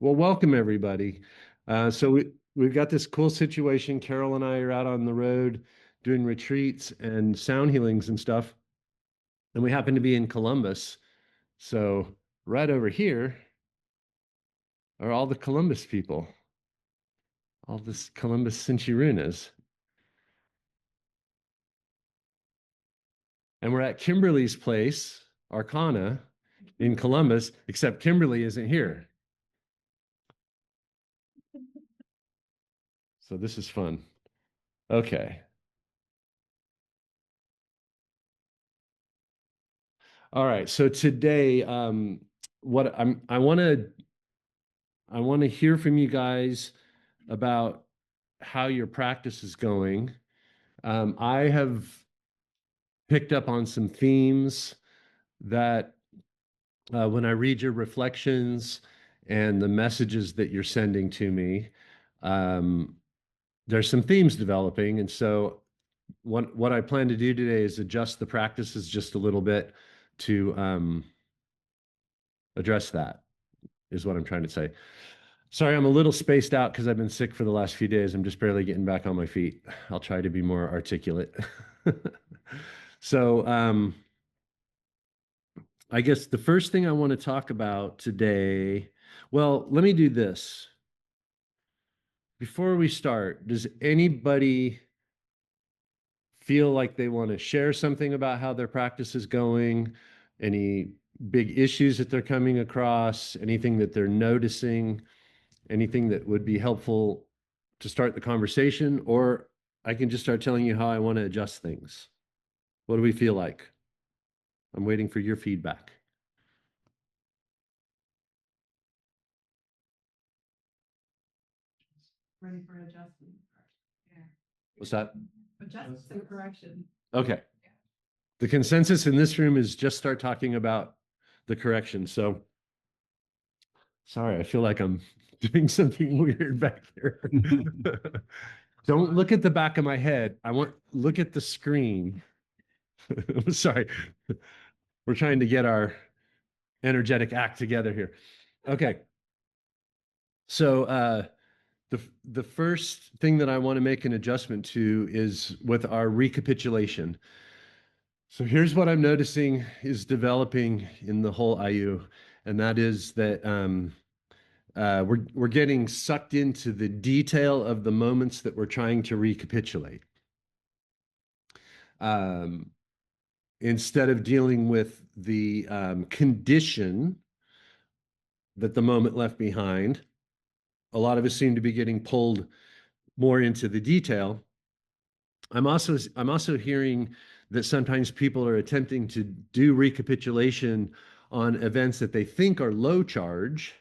Well, welcome everybody. We've got this cool situation. Carol and I are out on the road doing retreats and sound healings and stuff, and we happen to be in Columbus. So right over here are all the Columbus people, all this Columbus Sinchi Runas. And we're at Kimberly's place, Arcana, in Columbus, except Kimberly isn't here. So this is fun. Okay. All right. So today, what I want to hear from you guys about how your practice is going. I have picked up on some themes that when I read your reflections and the messages that you're sending to me, um, there's some themes developing. And so what I plan to do today is adjust the practices just a little bit to address that, is what I'm trying to say. Sorry, I'm a little spaced out because I've been sick for the last few days. I'm just barely getting back on my feet. I'll try to be more articulate. So, I guess the first thing I want to talk about today, well, let me do this. Before we start, does anybody feel like they want to share something about how their practice is going? Any big issues that they're coming across? Anything that they're noticing? Anything that would be helpful to start the conversation? Or I can just start telling you how I want to adjust things. What do we feel like? I'm waiting for your feedback. Ready for adjustment. Yeah. What's that? Adjustment correction. Okay. The consensus in this room is just start talking about the correction. So sorry, I feel like I'm doing something weird back there. Don't look at the back of my head. Look at the screen. Sorry. We're trying to get our energetic act together here. Okay. So the first thing that I want to make an adjustment to is with our recapitulation. So here's what I'm noticing is developing in the whole IU, and that is that we're getting sucked into the detail of the moments that we're trying to recapitulate. Um, Instead of dealing with the condition that the moment left behind, a lot of us seem to be getting pulled more into the detail. I'm also hearing that sometimes people are attempting to do recapitulation on events that they think are low charge,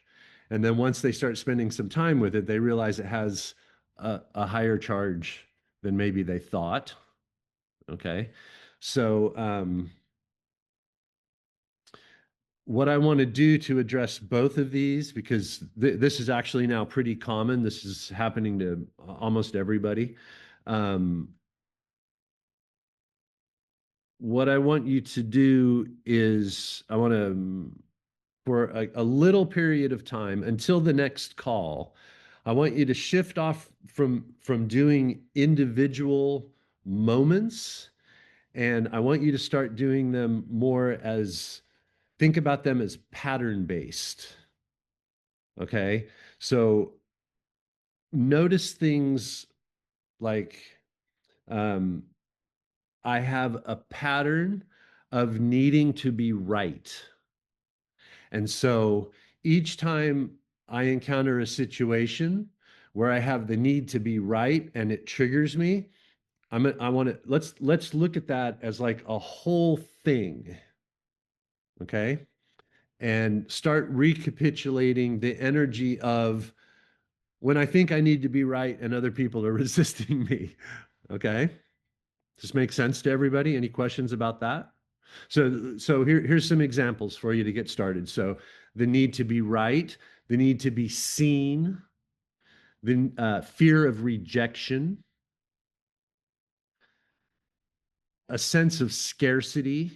and then once they start spending some time with it, they realize it has a higher charge than maybe they thought. Okay, so what I want to do to address both of these, because this is actually now pretty common, this is happening to almost everybody. Um, what I want you to do is I want to, for a little period of time until the next call, I want you to shift off from doing individual moments, and I want you to start doing them more as, think about them as pattern based. Okay. So notice things like, um, I have a pattern of needing to be right. And so each time I encounter a situation where I have the need to be right and it triggers me, I want to, let's look at that as like a whole thing. Okay. And start recapitulating the energy of when I think I need to be right and other people are resisting me. Okay. Does this make sense to everybody? Any questions about that? So here's some examples for you to get started. So the need to be right, the need to be seen, the fear of rejection, a sense of scarcity,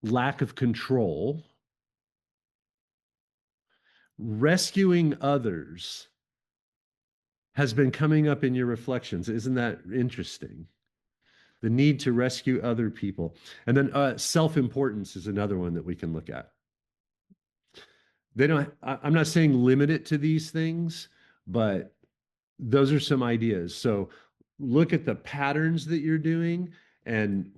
lack of control, rescuing others has been coming up in your reflections. Isn't that interesting? The need to rescue other people. And then self-importance is another one that we can look at. They don't, I'm not saying limit it to these things, but those are some ideas. So look at the patterns that you're doing and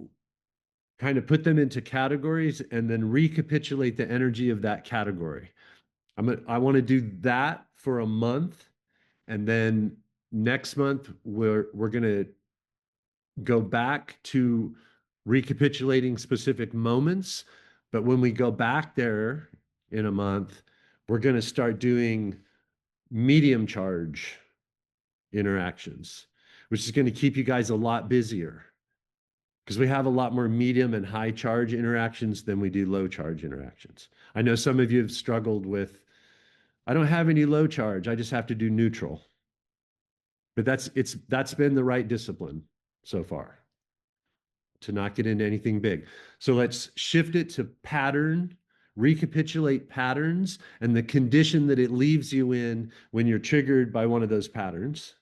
kind of put them into categories and then recapitulate the energy of that category. I want to do that for a month, and then next month we're going to go back to recapitulating specific moments. But when we go back there in a month, we're going to start doing medium charge interactions, which is going to keep you guys a lot busier because we have a lot more medium and high charge interactions than we do low charge interactions. I know some of you have struggled with, I don't have any low charge, I just have to do neutral. But that's been the right discipline so far to not get into anything big. So let's shift it to pattern, recapitulate patterns and the condition that it leaves you in when you're triggered by one of those patterns.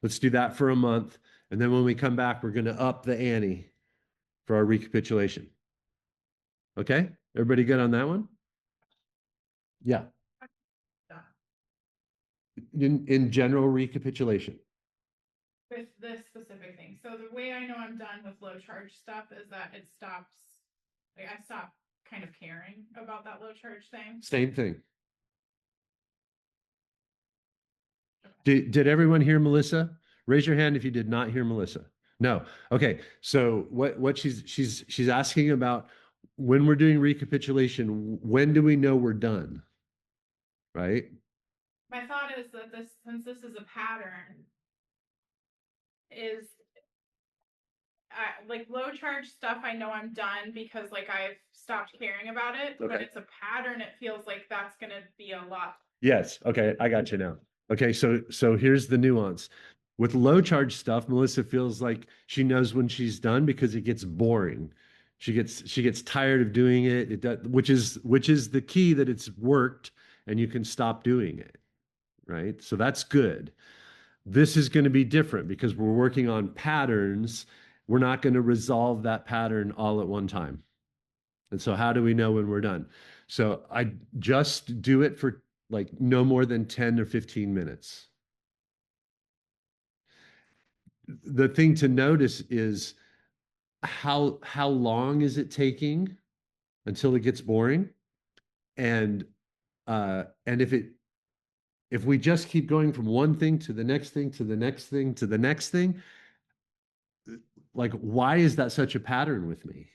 Let's do that for a month. And then when we come back, we're going to up the ante for our recapitulation. Okay? Everybody good on that one? Yeah. In general recapitulation. With this specific thing. So the way I know I'm done with low charge stuff is that it stops, like I stop kind of caring about that low charge thing. Same thing. Did everyone hear Melissa? Raise your hand if you did not hear Melissa. No. Okay. So what she's asking about when we're doing recapitulation, when do we know we're done? Right? My thought is that this, since this is a pattern, is like low charge stuff, I know I'm done because like I've stopped caring about it, but Okay. it's a pattern. It feels like that's gonna be a lot. Yes. Okay. I got you now. Okay. So here's the nuance. With low charge stuff, Melissa feels like she knows when she's done because it gets boring. She gets tired of doing it. It does, which is the key that it's worked and you can stop doing it. Right. So that's good. This is going to be different because we're working on patterns. We're not going to resolve that pattern all at one time. And so how do we know when we're done? So I just do it for like no more than 10 or 15 minutes. The thing to notice is how long is it taking until it gets boring? And if we just keep going from one thing to the next thing to the next thing to the next thing, like why is that such a pattern with me?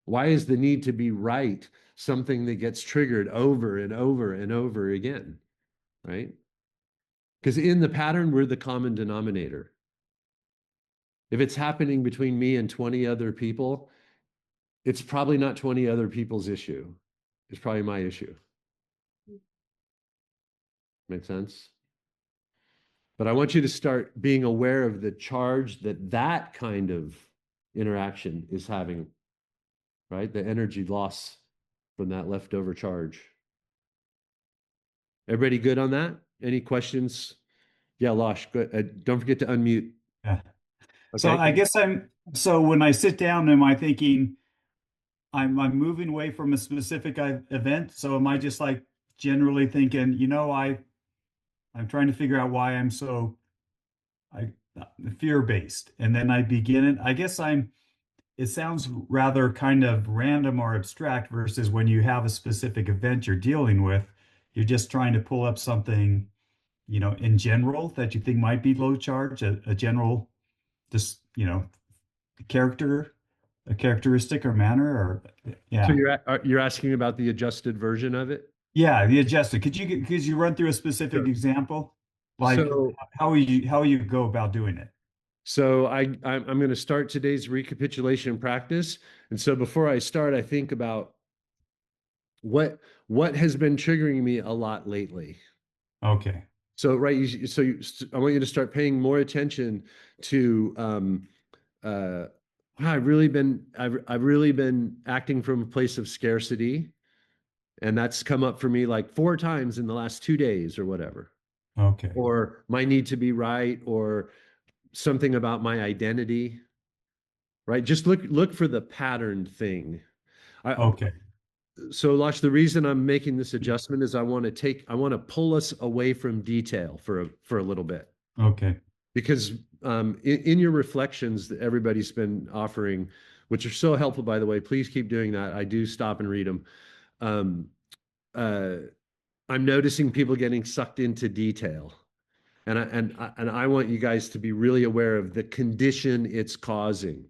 Why is the need to be right something that gets triggered over and over and over again? Right? Because in the pattern, we're the common denominator. If it's happening between me and 20 other people, it's probably not 20 other people's issue. It's probably my issue. Make sense? But I want you to start being aware of the charge that that kind of interaction is having, right? The energy loss from that leftover charge. Everybody good on that? Any questions? Yeah, Losh, don't forget to unmute. Yeah. So Okay. I guess so when I sit down, am I thinking I'm moving away from a specific event? So am I just like generally thinking, I'm trying to figure out why I'm so I fear-based. And then I begin it. I guess it sounds rather kind of random or abstract versus when you have a specific event you're dealing with, you're just trying to pull up something, in general that you think might be low charge, a general just, character, a characteristic or manner, or So yeah. you're asking about the adjusted version of it? Yeah, the adjusted. Could you run through a specific Sure. example? Like So how you go about doing it? so I'm going to start today's recapitulation practice. And so before I start, I think about what has been triggering me a lot lately. Okay. So right, I want you to start paying more attention to uh I've really been acting from a place of scarcity And that's come up for me like 4 times in the last 2 days or whatever. Okay. Or my need to be right, or something about my identity, right? Just look for the pattern thing. I, Okay. so Lash, the reason I'm making this adjustment is I want to pull us away from detail for a little bit. Okay. Because in your reflections that everybody's been offering, which are so helpful, by the way, please keep doing that. I do stop and read them. Um, uh, I'm noticing people getting sucked into detail, and I want you guys to be really aware of the condition it's causing.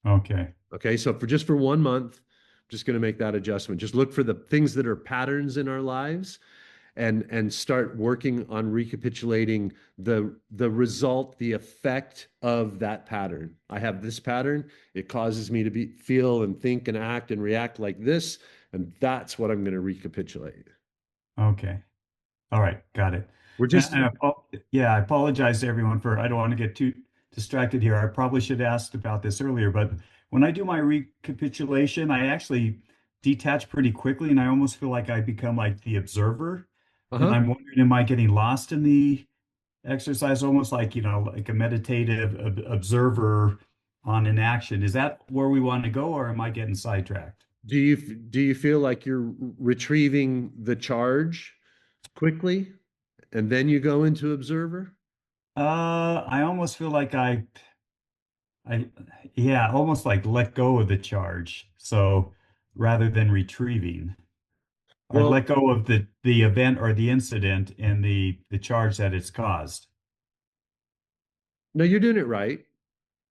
Okay. Okay, so for 1 month, I'm just going to make that adjustment. Just look for the things that are patterns in our lives, and start working on recapitulating the result, the effect of that pattern. I have this pattern. It causes me to feel and think and act and react like this, and that's what I'm going to recapitulate. Okay. All right. Got it. We're just Yeah, I apologize to everyone for, I don't want to get too distracted here. I probably should have asked about this earlier, but when I do my recapitulation, I actually detach pretty quickly and I almost feel like I become like the observer. And uh-huh. I'm wondering, am I getting lost in the exercise, almost like, like a meditative observer on an action? Is that where we want to go, or am I getting sidetracked? Do you feel like you're retrieving the charge quickly and then you go into observer? I almost feel like I, yeah, almost like let go of the charge. So rather than retrieving, I Well, let go of the event or the incident and the charge that it's caused. no, you're doing it right.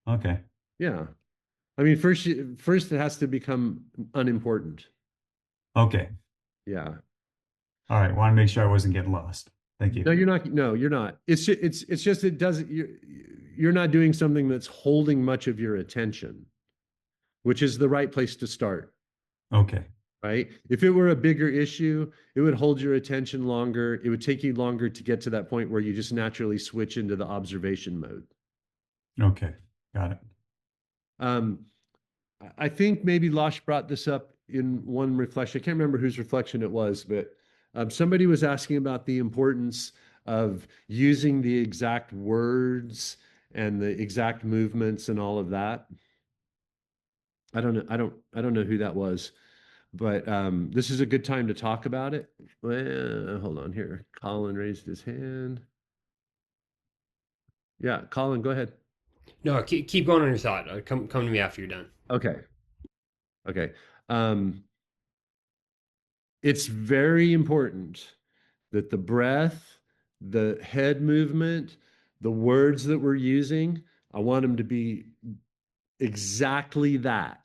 Okay. Yeah. I mean, first it has to become unimportant. Okay. Yeah. All right. Want to make sure I wasn't getting lost. Thank you. No, you're not. No, you're not. It's just it doesn't. You're not doing something that's holding much of your attention, which is the right place to start. Okay. Right? If it were a bigger issue, it would hold your attention longer. It would take you longer to get to that point where you just naturally switch into the observation mode. Okay. Got it. Um, I think maybe Losh brought this up in one reflection. I can't remember whose reflection it was, but somebody was asking about the importance of using the exact words and the exact movements and all of that. I don't know. I don't know who that was, but this is a good time to talk about it. Well, hold on here. Colin raised his hand. Yeah, Colin, go ahead. No, keep going on your thought. Come to me after you're done. Okay. Okay. Um, it's very important that the breath, the head movement, the words that we're using, I want them to be exactly that.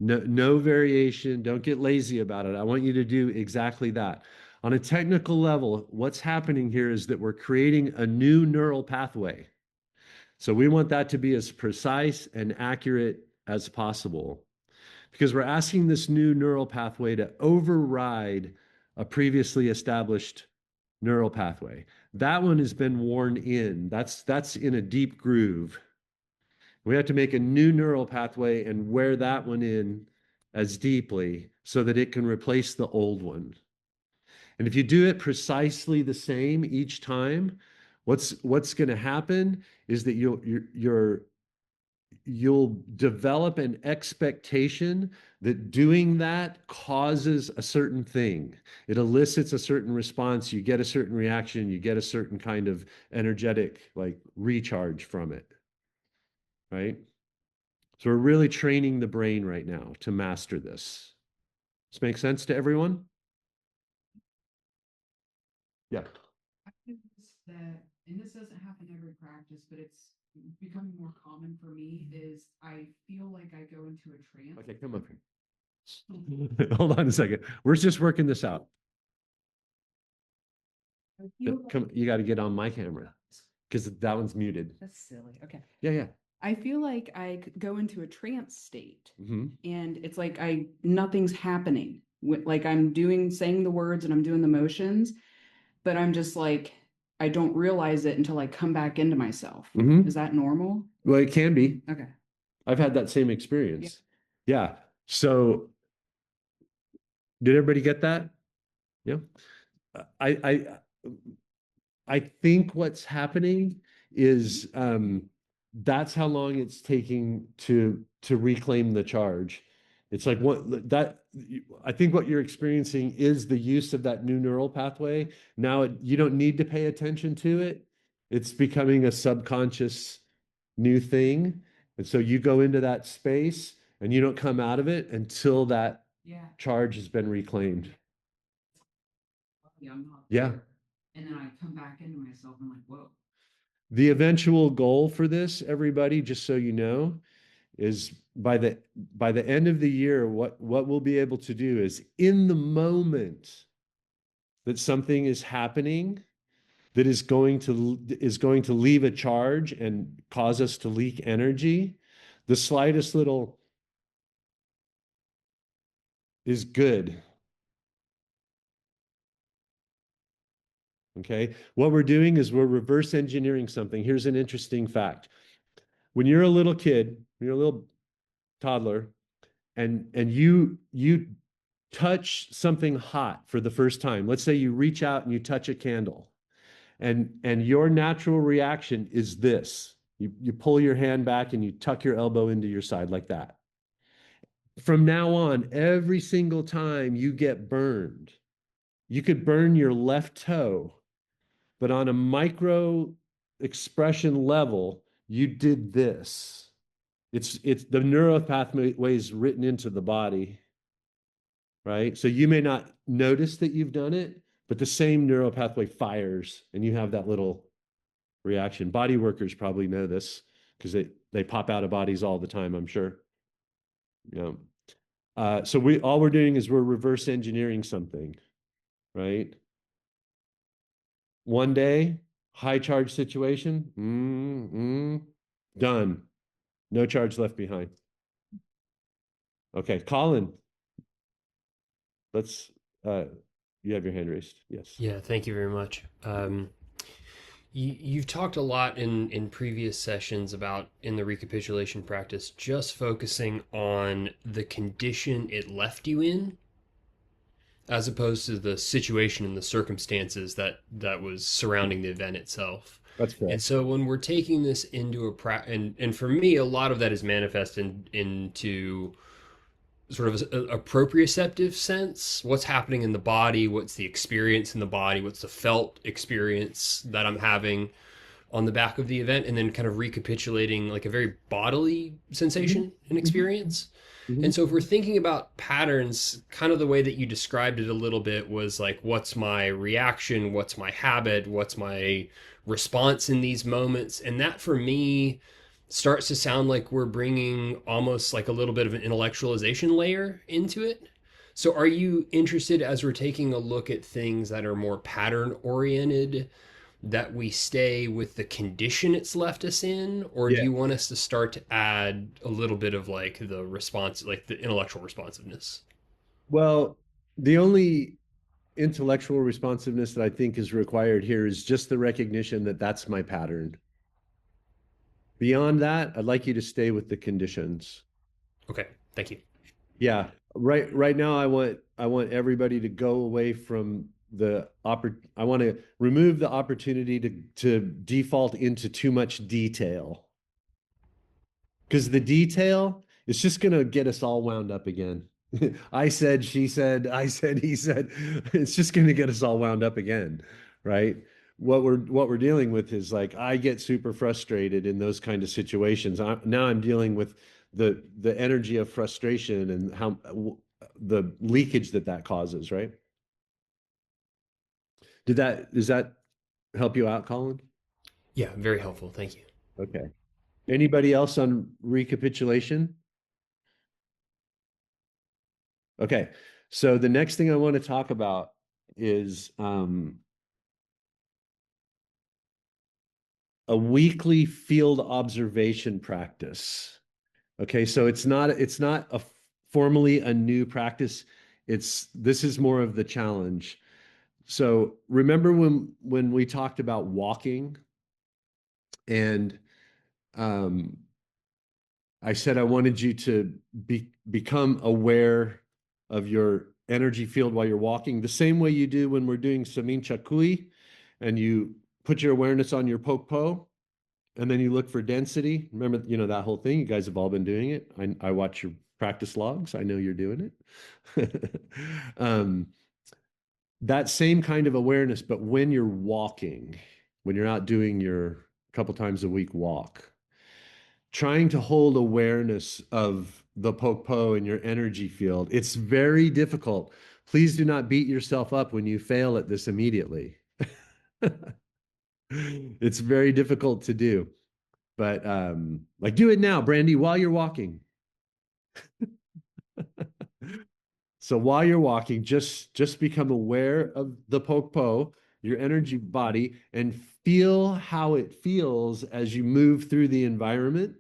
No variation. Don't get lazy about it. I want you to do exactly that. On a technical level, what's happening here is that we're creating a new neural pathway. So we want that to be as precise and accurate as possible, because we're asking this new neural pathway to override a previously established neural pathway. That one has been worn in. That's in a deep groove. We have to make a new neural pathway and wear that one in as deeply so that it can replace the old one. And if you do it precisely the same each time, what's going to happen is that you'll develop an expectation that doing that causes a certain thing. It elicits a certain response. You get a certain reaction. You get a certain kind of energetic like recharge from it, right? So we're really training the brain right now to master this. Does this make sense to everyone? Yeah. I noticed that, and this doesn't happen every practice, but it's becoming more common for me, is I feel like I go into a trance. Okay, come up here. Hold on a second. We're just working this out. I feel Come, you got to get on my camera because that one's muted. That's silly. Okay. Yeah. I feel like I go into a trance state, Mm-hmm. and it's like nothing's happening. Like I'm saying the words and I'm doing the motions, but I'm just like, I don't realize it until I come back into myself. Mm-hmm. Is that normal? Well, it can be. Okay. I've had that same experience. Yeah. So Did everybody get that? Yeah. I I I think what's happening is that's how long it's taking to reclaim the charge. It's like what that I think what you're experiencing is the use of that new neural pathway. Now you don't need to pay attention to it. It's becoming a subconscious new thing. And so you go into that space and you don't come out of it until that charge has been reclaimed. I'm not Yeah. there. And then I come back into myself and I'm like, whoa. The eventual goal for this, everybody, just so you know, is by the end of the year, what we'll be able to do is in the moment that something is happening that is going to leave a charge and cause us to leak energy, the slightest little is good. Okay. What we're doing is we're reverse engineering something. Here's an interesting fact. When you're a little kid, when you're a little toddler, and you touch something hot for the first time. Let's say you reach out and you touch a candle, and your natural reaction is this. You pull your hand back and you tuck your elbow into your side like that. From now on, every single time you get burned, you could burn your left toe, but on a micro expression level, you did this. It's the neural pathways written into the body, right? So you may not notice that you've done it, but the same neural pathway fires and you have that little reaction. Body workers probably know this because they pop out of bodies all the time, I'm sure. Yeah. So all we're doing is we're reverse engineering something, right? One day, high charge situation, done. No charge left behind. Okay, Colin, let's, you have your hand raised. Yes. Yeah, thank you very much. You've talked a lot in previous sessions about in the recapitulation practice, just focusing on the condition it left you in, as opposed to the situation and the circumstances that was surrounding the event itself. That's And correct. so when we're taking this into and for me, a lot of that is manifested into sort of a proprioceptive sense. What's happening in the body? What's the experience in the body? What's the felt experience that I'm having on the back of the event? And then kind of recapitulating like a very bodily sensation and experience. Mhm. And so if we're thinking about patterns, kind of the way that you described it a little bit was like, what's my reaction? What's my habit? What's my response in these moments? And that for me starts to sound like we're bringing almost like a little bit of an intellectualization layer into it. So are you interested, as we're taking a look at things that are more pattern oriented, that we stay with the condition it's left us in, or do Yeah. you want us to start to add a little bit of like the response, like the intellectual responsiveness? Well, the only intellectual responsiveness that I think is required here is just the recognition that that's my pattern. Beyond that, I'd like you to stay with the conditions. Okay, thank you. Yeah, right now I want everybody to go away from I want to remove the opportunity to default into too much detail. Because the detail is just going to get us all wound up again. I said, she said, I said, he said. It's just going to get us all wound up again, right? What we're dealing with is like I get super frustrated in those kind of situations. Now I'm dealing with the energy of frustration and how the leakage that causes, right? Does that help you out, Colin? Yeah, very helpful. Thank you. Okay. Anybody else on recapitulation? Okay, so the next thing I want to talk about is a weekly field observation practice. Okay, so it's not formally a new practice. This is more of the challenge. So remember when we talked about walking and um, I said I wanted you to become aware of your energy field while you're walking, the same way you do when we're doing Samincha Kui, and you put your awareness on your pokpo, and then you look for density. Remember, that whole thing. You guys have all been doing it. I watch your practice logs. I know you're doing it. That same kind of awareness, but when you're walking, when you're out doing your couple times a week walk, trying to hold awareness of the pokpo in your energy field. It's very difficult. Please do not beat yourself up when you fail at this immediately. It's very difficult to do. But like, do it now, Brandy, while you're walking. So while you're walking, just become aware of the pokpo, your energy body, and feel how it feels as you move through the environment,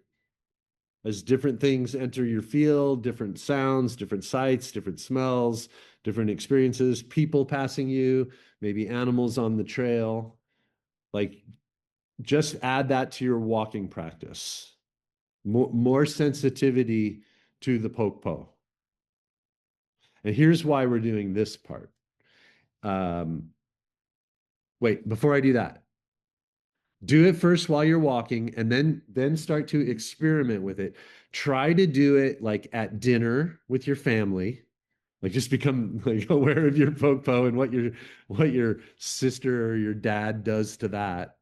as different things enter your field, different sounds, different sights, different smells, different experiences, people passing you, maybe animals on the trail. Like, just add that to your walking practice. More sensitivity to the pokpo. And here's why we're doing this part. Wait, before I do that, do it first while you're walking, and then start to experiment with it. Try to do it like at dinner with your family. Like, just become like aware of your pokpo and what your sister or your dad does to that.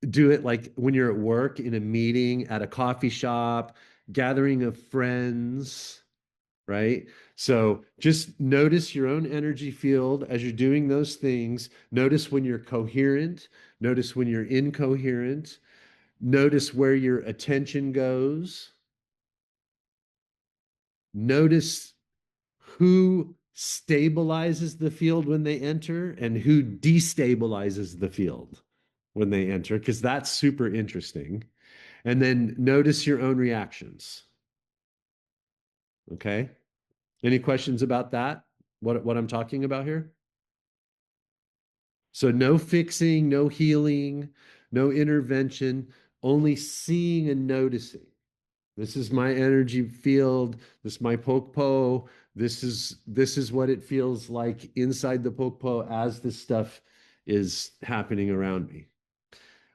Do it like when you're at work, in a meeting, at a coffee shop, gathering of friends, right? So just notice your own energy field as you're doing those things. Notice when you're coherent. Notice when you're incoherent. Notice where your attention goes. Notice who stabilizes the field when they enter and who destabilizes the field when they enter, because that's super interesting. And then notice your own reactions. Okay? Any questions about that? What I'm talking about here? So no fixing, no healing, no intervention, only seeing and noticing. This is my energy field. This is my pokpo. This is what it feels like inside the pokpo as this stuff is happening around me.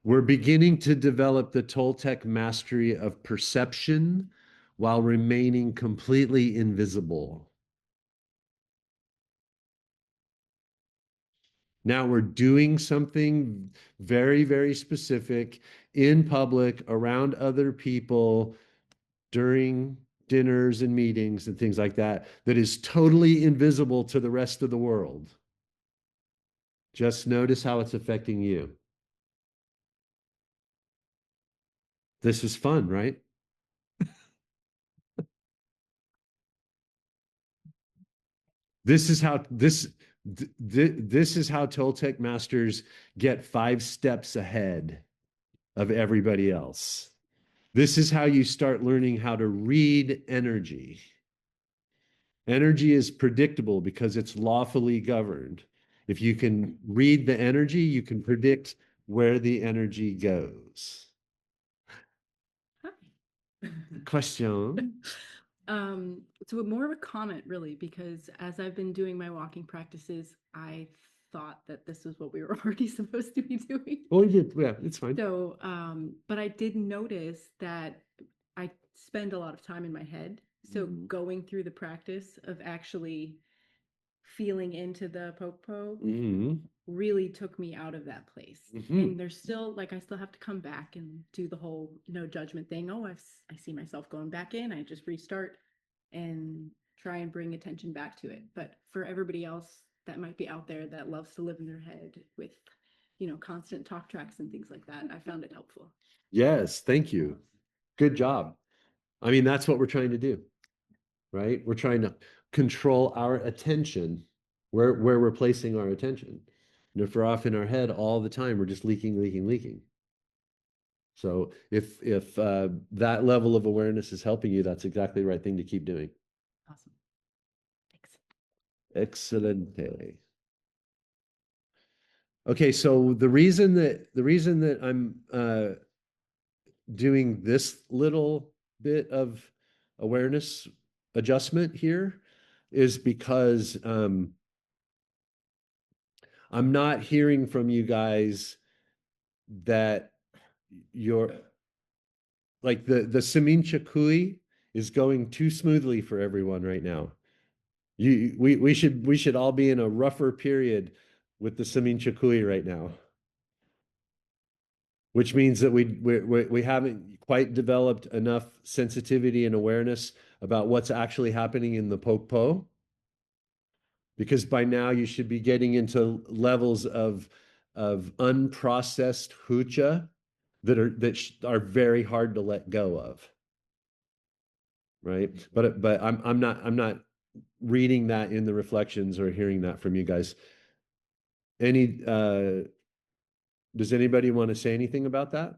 We're beginning to develop the Toltec mastery of perception while remaining completely invisible. Now we're doing something very, very specific in public, around other people, during dinners and meetings and things like that, that is totally invisible to the rest of the world. Just notice how it's affecting you. This is fun, right? This is how this is how Toltec masters get 5 steps ahead of everybody else. This is how you start learning how to read energy. Energy is predictable because it's lawfully governed. If you can read the energy, you can predict where the energy goes. Hi. Question? So more of a comment really, because as I've been doing my walking practices, I thought that this was what we were already supposed to be doing. Oh, yeah, it's fine. So, but I did notice that I spend a lot of time in my head. So going through the practice of actually feeling into the pokpo really took me out of that place. And there's still, like, I still have to come back and do the whole no judgment thing. Oh, I see myself going back in. I just restart and try and bring attention back to it. But for everybody else that might be out there that loves to live in their head with, constant talk tracks and things like that, I found it helpful. Yes, thank you. Good job. I mean, that's what we're trying to do, right? We're trying to control our attention, where we're placing our attention. And if we're off in our head all the time, we're just leaking. So if that level of awareness is helping you, that's exactly the right thing to keep doing. Awesome. Thanks. Excelente. Okay, so the reason that I'm doing this little bit of awareness adjustment here is because I'm not hearing from you guys that you're like the Semincha Kui is going too smoothly for everyone right now. We should all be in a rougher period with the Semincha Kui right now, which means that we haven't quite developed enough sensitivity and awareness about what's actually happening in the Pokpo. Because by now you should be getting into levels of unprocessed hucha that are very hard to let go of, right? But I'm not reading that in the reflections or hearing that from you guys. Does anybody want to say anything about that?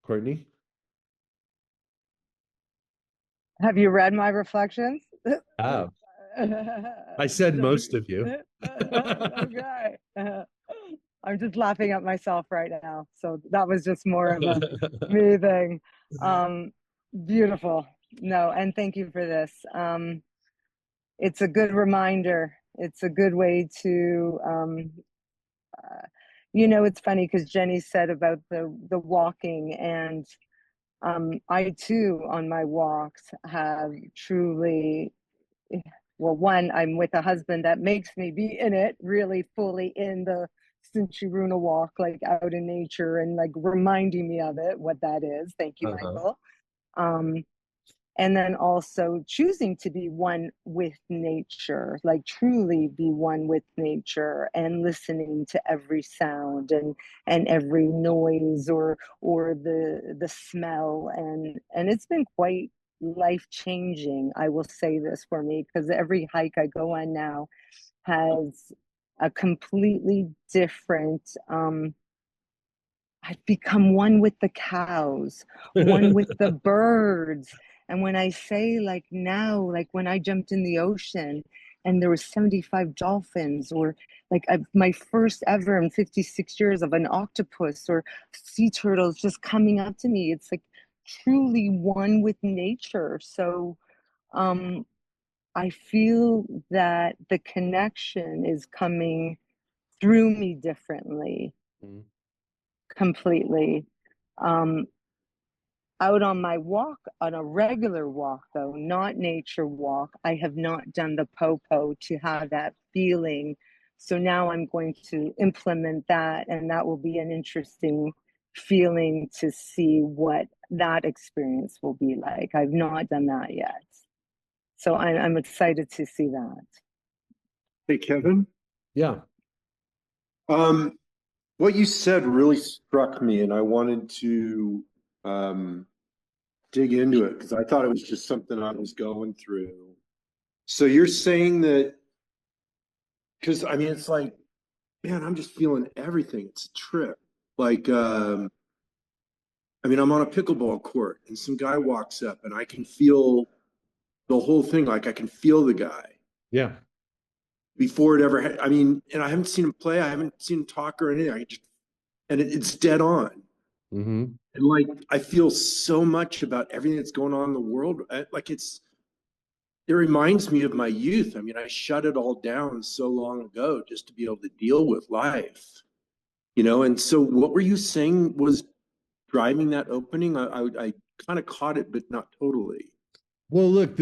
Courtney? Have you read my reflections? Ah, I said most of you. Okay. I'm just laughing at myself right now. So that was just more of a me thing. Beautiful. No, and thank you for this. It's a good reminder. It's a good way to, it's funny because Jenny said about the walking, and I too, on my walks, have truly, well, one, I'm with a husband that makes me be in it, really fully in the Sinchi Runa walk, like out in nature, and like reminding me of it, what that is. Thank you, Michael. And then also choosing to be one with nature, like truly be one with nature, and listening to every sound and every noise or the smell, and it's been quite life changing. I will say this for me, because every hike I go on now has a completely different I've become one with the cows, one with the birds. And when I say like now, like when I jumped in the ocean and there were 75 dolphins, or like my first ever in 56 years of an octopus or sea turtles just coming up to me, it's like truly one with nature. So I feel that the connection is coming through me differently. Completely. Out on my walk, on a regular walk though, not nature walk, I have not done the popo to have that feeling. So now I'm going to implement that, and that will be an interesting feeling to see what that experience will be like. I've not done that yet. So I'm excited to see that. Hey, Kevin. Yeah. What you said really struck me, and I wanted to dig into it because I thought it was just something I was going through. So you're saying that, because I mean, it's like, man, I'm just feeling everything. It's a trip. Like, I mean, I'm on a pickleball court and some guy walks up and I can feel the whole thing. Like, I can feel the guy. Yeah. Before it ever, I mean, and I haven't seen him play. I haven't seen him talk or anything. It's dead on. Mm-hmm. And like, I feel so much about everything that's going on in the world. Like it reminds me of my youth. I mean, I shut it all down so long ago just to be able to deal with life, And so what were you saying was driving that opening? I kind of caught it, but not totally. Well, look,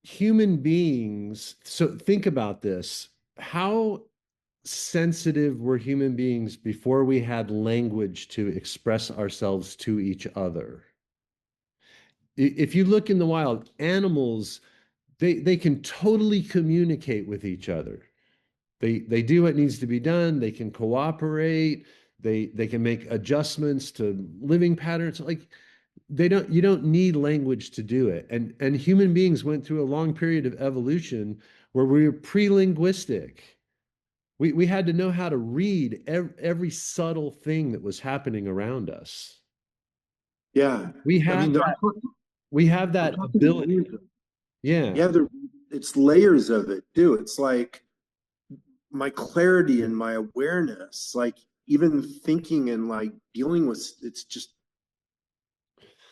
human beings, so think about this. How sensitive were human beings before we had language to express ourselves to each other? If you look in the wild, animals, they can totally communicate with each other. They do what needs to be done. They can cooperate. They can make adjustments to living patterns. Like you don't need language to do it. And human beings went through a long period of evolution where we were pre-linguistic. We had to know how to read every subtle thing that was happening around us. Yeah. We have that ability. Yeah. Yeah, it's layers of it too. It's like my clarity and my awareness. Like even thinking and like dealing with, it's just,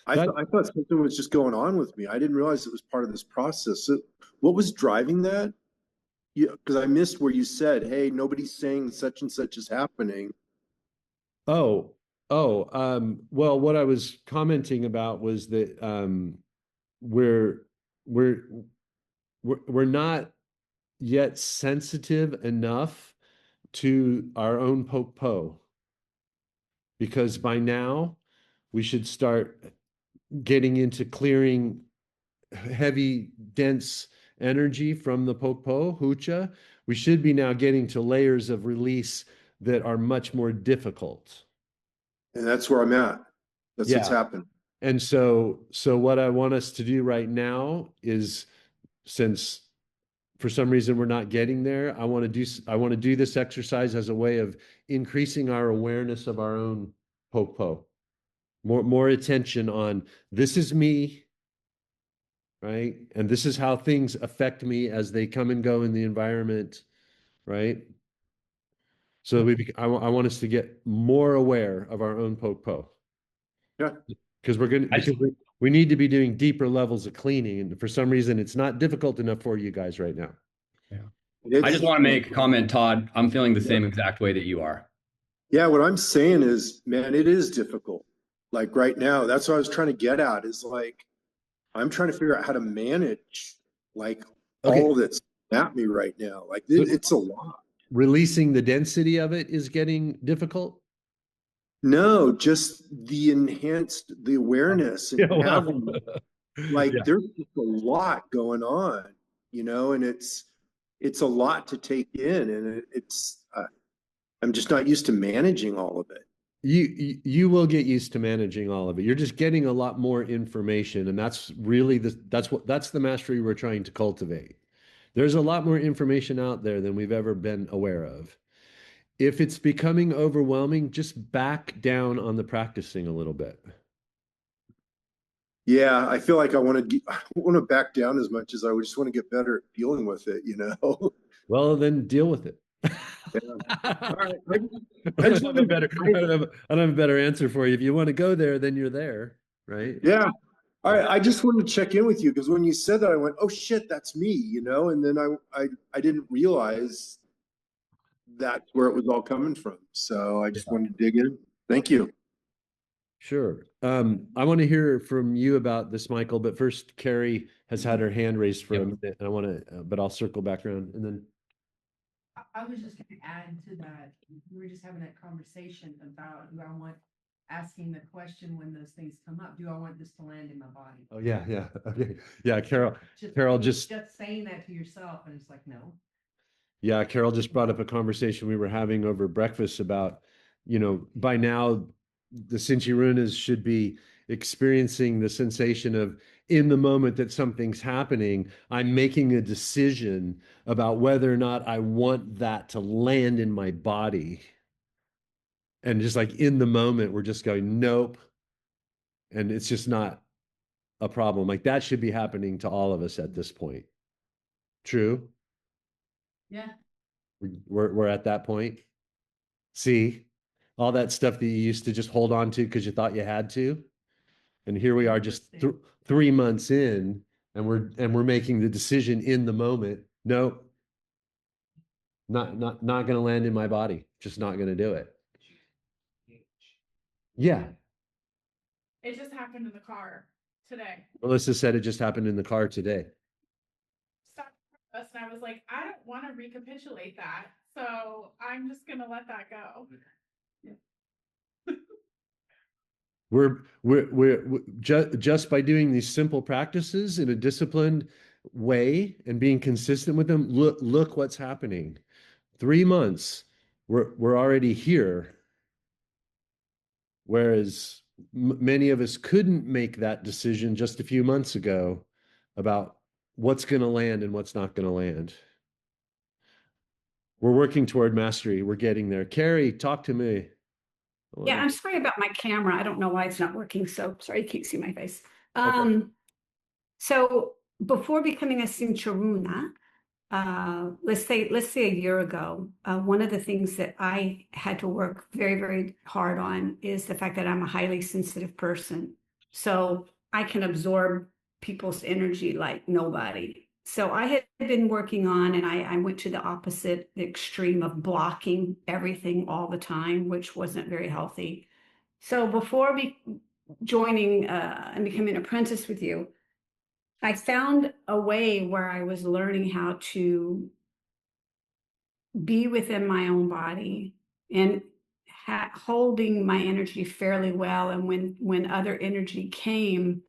That, I thought something was just going on with me. I didn't realize it was part of this process. So what was driving that? Yeah, because I missed where you said, "Hey, nobody's saying such and such is happening." oh, well, what I was commenting about was that we're we're we're not yet sensitive enough to our own poke po, because by now we should start getting into clearing heavy, dense energy from the poke po, hucha. We should be now getting to layers of release that are much more difficult. And that's where I'm at. That's what's Yeah. happened. And so what I want us to do right now is, since for some reason we're not getting there, I want to do this exercise as a way of increasing our awareness of our own poke po. More attention on, this is me, right? And this is how things affect me as they come and go in the environment, right? So I want us to get more aware of our own poke po. Yeah. Because we need to be doing deeper levels of cleaning, and for some reason it's not difficult enough for you guys right now. Yeah. I just want to make a comment, Todd. I'm feeling the same exact way that you are. Yeah, what I'm saying is, man, it is difficult. Like right now, that's what I was trying to get at, is like, I'm trying to figure out how to manage like all that's at me right now. Like it's a lot. Releasing the density of it is getting difficult. No, just the awareness and having like there's just a lot going on, and it's a lot to take in, and I'm just not used to managing all of it. You will get used to managing all of it. You're just getting a lot more information, and that's really that's the mastery we're trying to cultivate. There's a lot more information out there than we've ever been aware of. If it's becoming overwhelming, just back down on the practicing a little bit. Yeah, I feel like I want to back down as much as I just want to get better at dealing with it, Well, then deal with it. Yeah. All right. I don't have a better answer for you. If you want to go there, then you're there, right? Yeah. All right. I just wanted to check in with you because when you said that, I went, "Oh shit, that's me," and then I didn't realize that's where it was all coming from. So I just wanted to dig in. Thank you. Sure. I want to hear from you about this, Michael, but first, Carrie has had her hand raised for a minute, and I want to, but I'll circle back around and then. I was just going to add to that. We were just having that conversation about, do I want asking the question when those things come up? Do I want this to land in my body? Oh yeah, yeah, okay, yeah. Carol just saying that to yourself, and it's like, no. Yeah, Carol just brought up a conversation we were having over breakfast about, by now the Sinchi Runas should be experiencing the sensation of, in the moment that something's happening, I'm making a decision about whether or not I want that to land in my body. And just like in the moment, we're just going, nope. And it's just not a problem. Like that should be happening to all of us at this point. True? Yeah. We're at that point. See, all that stuff that you used to just hold on to because you thought you had to. And here we are just 3 months in, and we're making the decision in the moment. No, not going to land in my body. Just not going to do it. Yeah. It just happened in the car today. Melissa said it just happened in the car today. Stopped us, and I was like, I don't want to recapitulate that, so I'm just gonna let that go. We're just by doing these simple practices in a disciplined way and being consistent with them. Look what's happening. 3 months, we're already here. Whereas many of us couldn't make that decision just a few months ago about what's going to land and what's not going to land. We're working toward mastery. We're getting there. Carrie, talk to me. Yeah, I'm sorry about my camera. I don't know why it's not working. So sorry you can't see my face. So before becoming a Sinchi Runa, let's say a year ago, one of the things that I had to work very, very hard on is the fact that I'm a highly sensitive person. So I can absorb people's energy like nobody. So I had been working on, and I went to the opposite extreme of blocking everything all the time, which wasn't very healthy. So before joining and becoming an apprentice with you, I found a way where I was learning how to be within my own body and holding my energy fairly well. And when other energy came,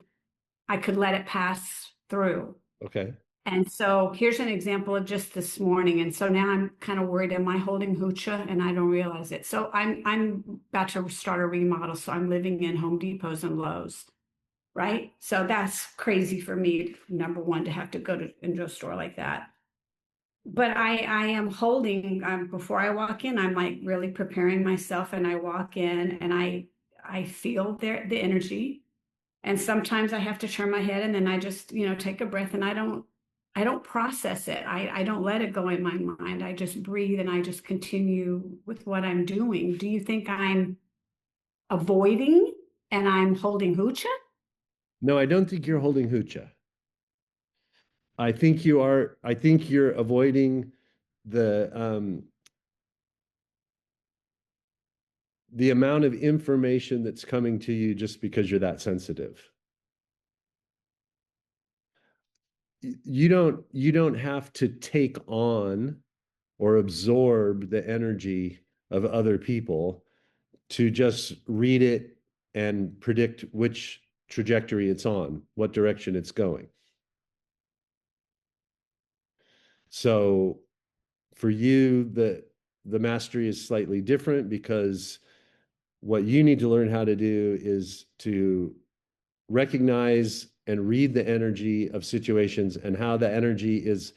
I could let it pass through. Okay. And so here's an example of just this morning. And so now I'm kind of worried, am I holding hoocha? And I don't realize it. So I'm about to start a remodel. So I'm living in Home Depots and Lowe's. Right. So that's crazy for me, number one, to have to go into a store like that. But I am holding, before I walk in, I'm like really preparing myself, and I walk in and I feel the energy. And sometimes I have to turn my head, and then I just, take a breath, and I don't process it. I don't let it go in my mind. I just breathe and I just continue with what I'm doing. Do you think I'm avoiding and I'm holding hoocha? No, I don't think you're holding hoocha. I think you are. I think you're avoiding the amount of information that's coming to you just because you're that sensitive. You don't have to take on or absorb the energy of other people to just read it and predict which trajectory it's on, what direction it's going. So for you, the mastery is slightly different, because what you need to learn how to do is to recognize and read the energy of situations and how the energy is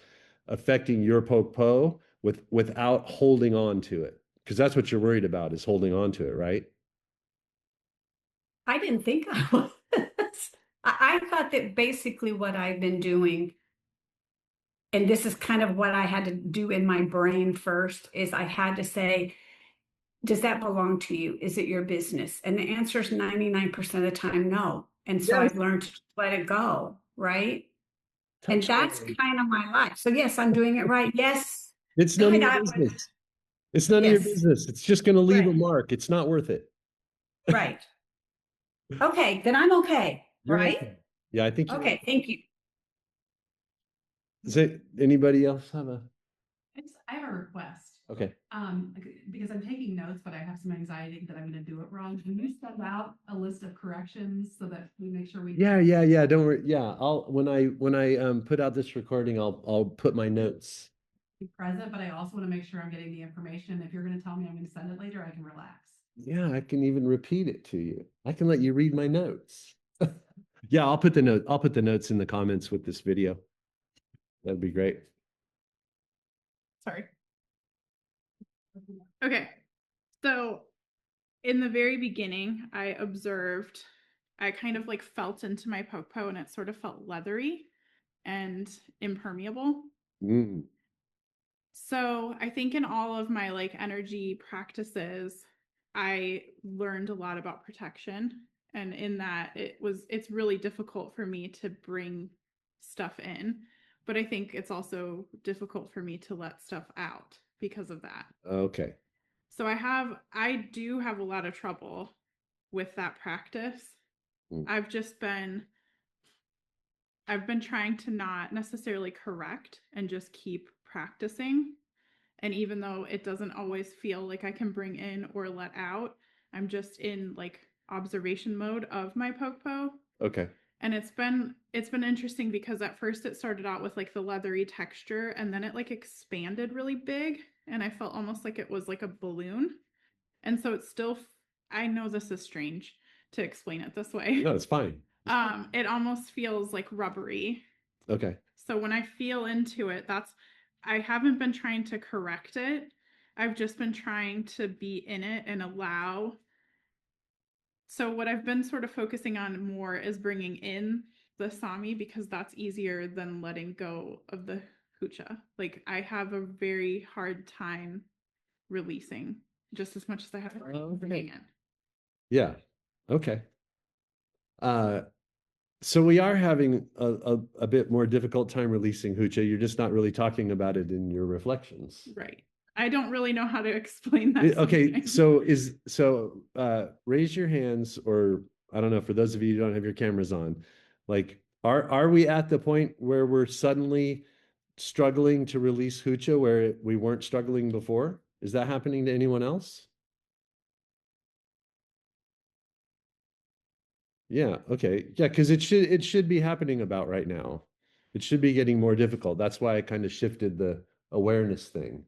affecting your poke without holding on to it. Because that's what you're worried about, is holding on to it, right? I didn't think I was. I thought that basically what I've been doing, and this is kind of what I had to do in my brain first, is I had to say, does that belong to you? Is it your business? And the answer is 99% of the time, no. And so Yes. I've learned to let it go, right? And Touch that's me. kind of my life. So yes, I'm doing it right. Yes. It's none of your God, business. It's none of your yes, business. It's just going to leave a right, mark. It's not worth it. right. Okay, then I'm okay, You're right? okay. Yeah, I think you're Okay, thank you. Does it, anybody else have a? I have a request. Okay. Because I'm taking notes, but I have some anxiety that I'm going to do it wrong. Can you send out a list of corrections so that we make sure we? Yeah. Don't worry. Yeah, I'll when I put out this recording, I'll put my notes. Be present, but I also want to make sure I'm getting the information. If you're going to tell me I'm going to send it later, I can relax. Yeah, I can even repeat it to you. I can let you read my notes. Yeah, I'll put the notes in the comments with this video. That'd be great. Sorry. Okay. So in the very beginning, I kind of like felt into my popo, and it sort of felt leathery and impermeable. Mm. So I think in all of my like energy practices, I learned a lot about protection. And in that, it's really difficult for me to bring stuff in. But I think it's also difficult for me to let stuff out because of that. Okay. So I do have a lot of trouble with that practice. Mm. I've been trying to not necessarily correct and just keep practicing. And even though it doesn't always feel like I can bring in or let out, I'm just in like observation mode of my poke. Okay. And it's been interesting, because at first it started out with like the leathery texture, and then it like expanded really big, and I felt almost like it was like a balloon. And so it's still, I know this is strange to explain it this way. No, it's fine. It almost feels like rubbery. Okay. So when I feel into it, I haven't been trying to correct it. I've just been trying to be in it and allow. So what I've been sort of focusing on more is bringing in the Sami, because that's easier than letting go of the Hucha. Like I have a very hard time releasing just as much as I have a hard time bringing in. Yeah. Okay. So we are having a bit more difficult time releasing Hucha. You're just not really talking about it in your reflections. Right. I don't really know how to explain that. Okay, raise your hands, or I don't know, for those of you who don't have your cameras on, like are we at the point where we're suddenly struggling to release Hucha where we weren't struggling before? Is that happening to anyone else? Yeah, okay. Yeah, because it should be happening about right now. It should be getting more difficult. That's why I kind of shifted the awareness thing.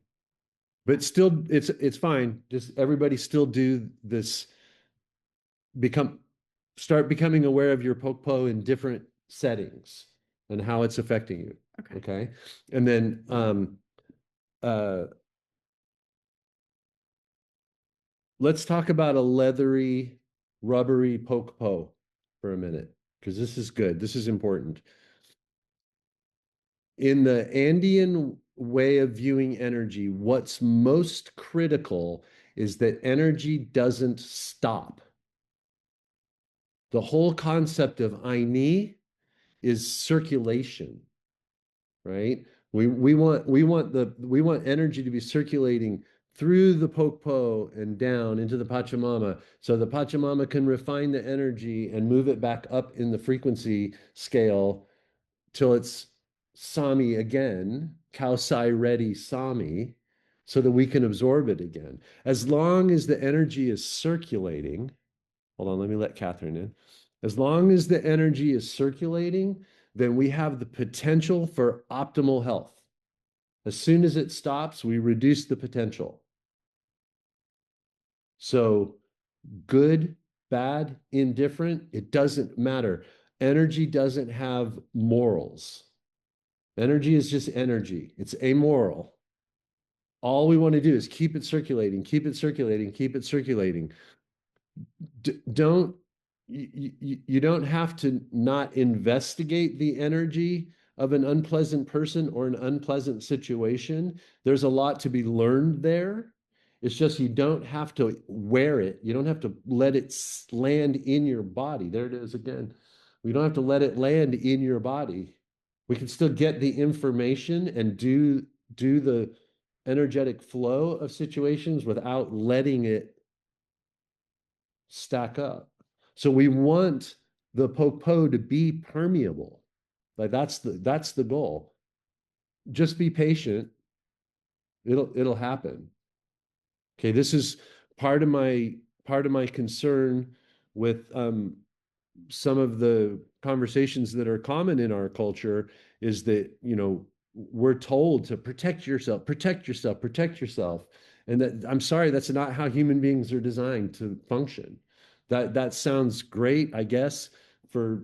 But still, it's fine. Just everybody still do this, start becoming aware of your pokpo in different settings and how it's affecting you. Okay. Okay. And then let's talk about a leathery, rubbery pokpo for a minute, because this is good. This is important. In the Andean way of viewing energy, what's most critical is that energy doesn't stop. The whole concept of Aini is circulation, right? We want energy to be circulating through the Pokpo and down into the Pachamama, so the Pachamama can refine the energy and move it back up in the frequency scale till it's Sami again, Kausai ready Sami, so that we can absorb it again. As long as the energy is circulating, hold on, let me let Catherine in. As long as the energy is circulating, then we have the potential for optimal health. As soon as it stops, we reduce the potential. So good, bad, indifferent, it doesn't matter. Energy doesn't have morals. Energy is just energy. It's amoral. All we want to do is keep it circulating, keep it circulating, keep it circulating. Don't you don't have to not investigate the energy of an unpleasant person or an unpleasant situation. There's a lot to be learned there. It's just you don't have to wear it. You don't have to let it land in your body. There it is again. We don't have to let it land in your body. We can still get the information and do the energetic flow of situations without letting it stack up. So we want the popo to be permeable. Like that's the goal. Just be patient. It'll happen. Okay, this is part of my concern with some of the conversations that are common in our culture is that, we're told to protect yourself, protect yourself, protect yourself. And that, I'm sorry, that's not how human beings are designed to function. That sounds great, I guess, for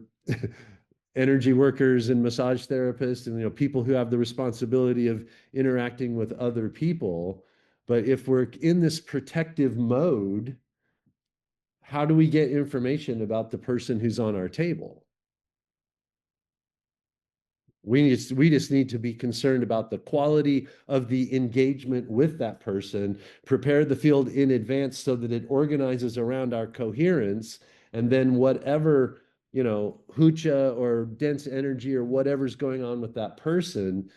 energy workers and massage therapists and people who have the responsibility of interacting with other people. But if we're in this protective mode, how do we get information about the person who's on our table? We just need to be concerned about the quality of the engagement with that person, prepare the field in advance so that it organizes around our coherence, and then whatever, hucha or dense energy or whatever's going on with that person,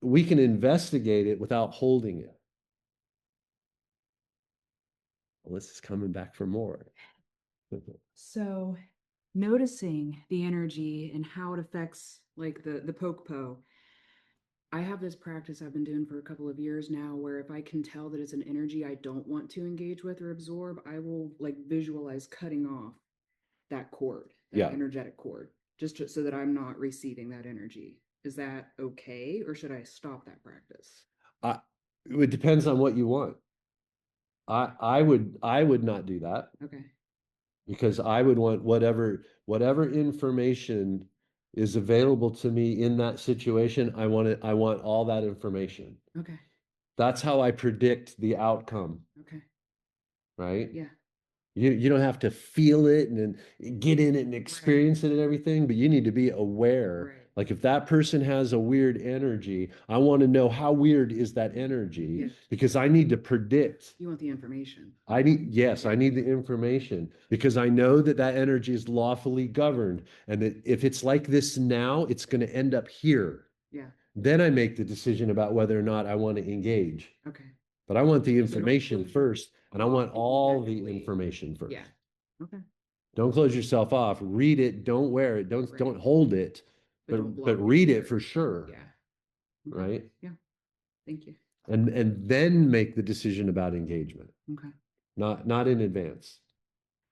we can investigate it without holding it. Well, this is coming back for more. So noticing the energy and how it affects like the pokpo. I have this practice I've been doing for a couple of years now where if I can tell that it's an energy I don't want to engage with or absorb, I will like visualize cutting off that cord, that energetic cord, so that I'm not receiving that energy. Is that okay, or should I stop that practice? It depends on what you want. I would not do that. Okay. Because I would want whatever information is available to me in that situation. I want all that information. Okay. That's how I predict the outcome. Okay. Right? Yeah. You don't have to feel it and get in it and experience it and everything, but you need to be aware Like if that person has a weird energy, I want to know how weird is that energy Yeah. because I need to predict. You want the information. Yes, I need the information because I know that that energy is lawfully governed and that if it's like this now, it's going to end up here. Yeah. Then I make the decision about whether or not I want to engage. Okay. But I want the information first, and I want all the information first. Yeah. Okay. Don't close yourself off. Read it. Don't wear it. Don't hold it, but read it for sure. Yeah. Right. Yeah. Thank you. And then make the decision about engagement. Okay. Not in advance.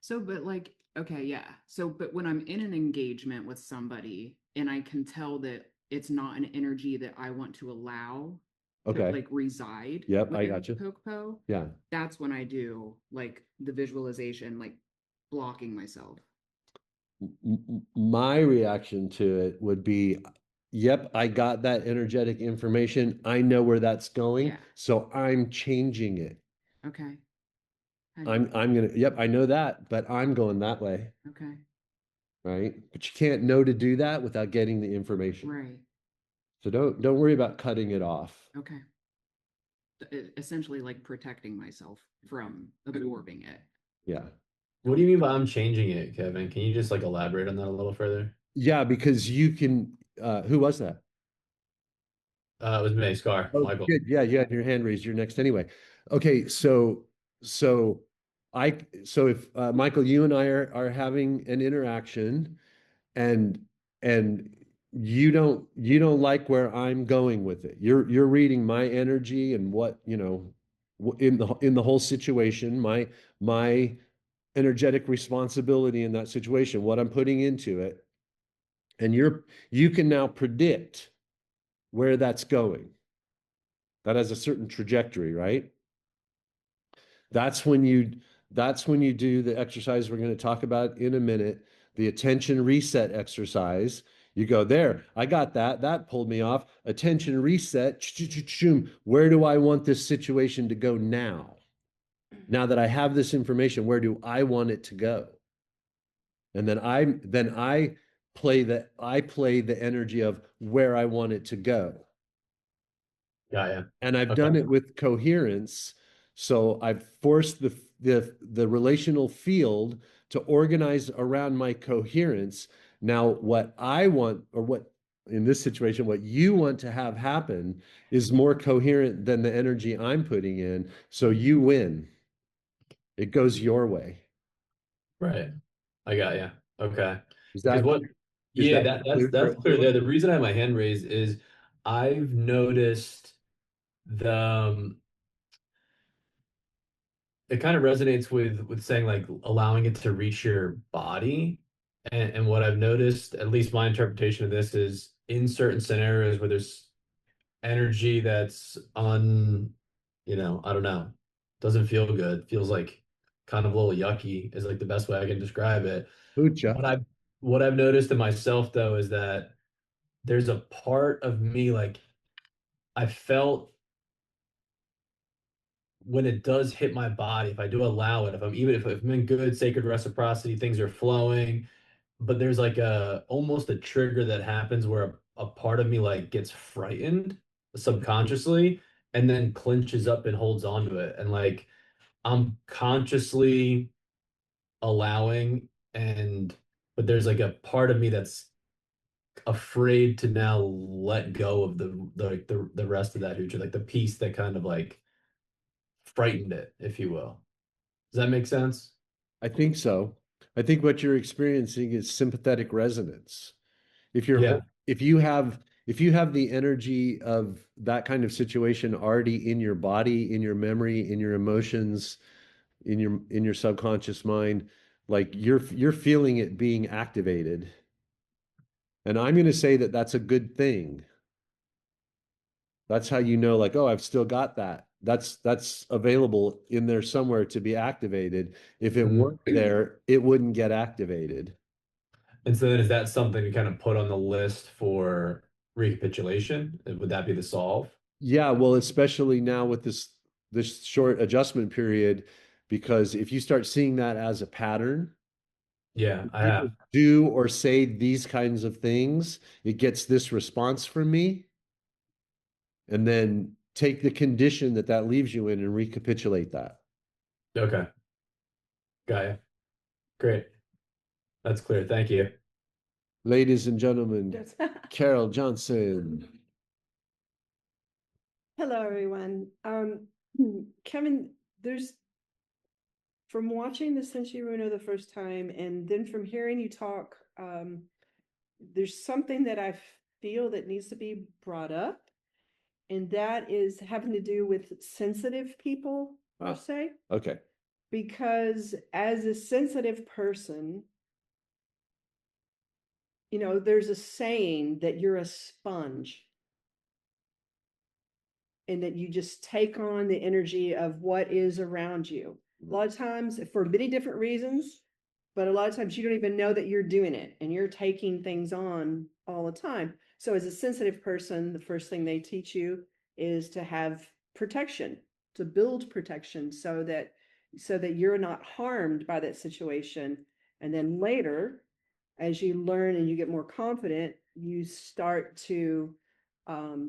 So, but like, okay, yeah. So, but when I'm in an engagement with somebody and I can tell that it's not an energy that I want to allow to like reside. Yep, I within got you. Pokpo, Yeah. that's when I do like the visualization, like blocking myself. My reaction to it would be, yep, I got that energetic information. I know where that's going. Yeah. So I'm changing it. Okay. I'm gonna, yep, I know that, but I'm going that way. Okay. Right. But you can't know to do that without getting the information. Right. So don't worry about cutting it off. Okay. Essentially like protecting myself from absorbing it. Yeah. What do you mean by I'm changing it, Kevin? Can you just like elaborate on that a little further? Yeah, because you can, who was that? It was me, Scar, Michael. Good. Yeah, you had your hand raised. You're next anyway. Okay, so if Michael, you and I are having an interaction, and you don't like where I'm going with it. You're reading my energy and what in the whole situation, my energetic responsibility in that situation, what I'm putting into it, and you can now predict where that's going. That has a certain trajectory, right? That's when you do the exercise we're going to talk about in a minute, the attention reset exercise. You go there, I got that. That pulled me off. Attention reset. Where do I want this situation to go now? Now that I have this information, where do I want it to go? And then I play the energy of where I want it to go. Yeah. And I've done it with coherence. So I've forced the relational field to organize around my coherence. Now, what I want, or what in this situation, what you want to have happen is more coherent than the energy I'm putting in. So you win. It goes your way. Right. I got you. Okay. Is that That's clear there. The reason I have my hand raised is I've noticed it kind of resonates with saying like allowing it to reach your body. And what I've noticed, at least my interpretation of this, is in certain scenarios where there's energy that's I don't know, doesn't feel good, feels like kind of a little yucky is like the best way I can describe it. What I've noticed in myself though is that there's a part of me like I felt when it does hit my body, if I do allow it, if I'm in good sacred reciprocity, things are flowing, but there's like almost a trigger that happens where a part of me like gets frightened subconsciously and then clinches up and holds onto it. And like I'm consciously allowing but there's like a part of me that's afraid to now let go of the rest of that hooch, like the piece that kind of like frightened it, if you will. Does that make sense? I think so. I think what you're experiencing is sympathetic resonance. If you have the energy of that kind of situation already in your body, in your memory, in your emotions, in your subconscious mind, like you're feeling it being activated. And I'm going to say that that's a good thing. That's how you know, like, oh, I've still got that. That's available in there somewhere to be activated. If it weren't there, it wouldn't get activated. And so then is that something to kind of put on the list for recapitulation? Would that be the solve? Yeah, well, especially now with this short adjustment period, because if you start seeing that as a pattern, Yeah, I People have. do or say these kinds of things, it gets this response from me, and then take the condition that that leaves you in and recapitulate that. Okay. Got you. Great. That's clear. Thank you. Ladies and gentlemen, Carol Johnson. Hello, everyone. Kevin, there's from watching the Sinchi Runa the first time and then from hearing you talk, there's something that I feel that needs to be brought up, and that is having to do with sensitive people, per se. Okay. Because as a sensitive person, you know, there's a saying that you're a sponge and that you just take on the energy of what is around you. A lot of times, for many different reasons, but a lot of times you don't even know that you're doing it and you're taking things on all the time. So as a sensitive person, the first thing they teach you is to have protection, to build protection so that you're not harmed by that situation. And then later, as you learn and you get more confident, you start to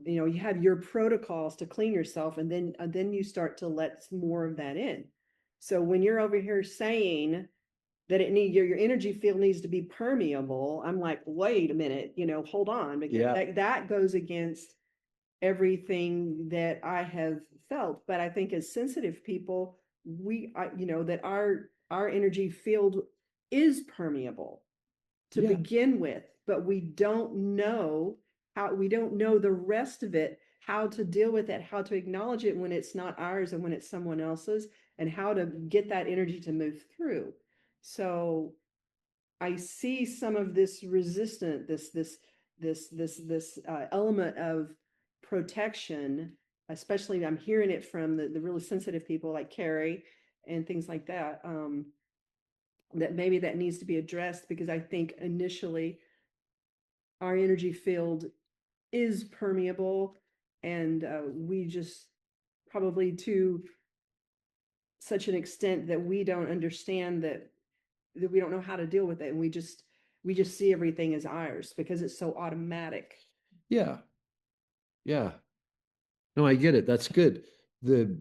you know, you have your protocols to clean yourself, and then you start to let more of that in. So when you're over here saying that your energy field needs to be permeable, I'm like, wait a minute, you know, hold on, because that goes against everything that I have felt. But I think as sensitive people, you know, that our energy field is permeable to begin with, but we don't know the rest of it, how to deal with it, how to acknowledge it when it's not ours and when it's someone else's, and how to get that energy to move through. So I see some of this resistant, this element of protection, especially I'm hearing it from the really sensitive people like Carrie and things like that. That maybe that needs to be addressed, because I think initially our energy field is permeable, and we just probably to such an extent that we don't understand that we don't know how to deal with it, and we just see everything as ours because it's so automatic. Yeah. Yeah. No, I get it. That's good. The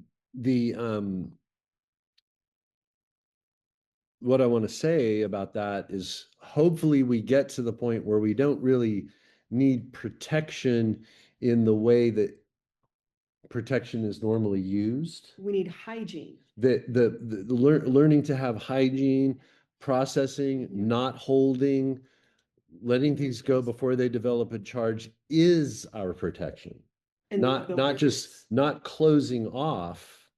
what I want to say about that is hopefully we get to the point where we don't really need protection in the way that protection is normally used. We need hygiene. The learning to have hygiene, processing, not holding, letting things go before they develop a charge is our protection. And not just not closing off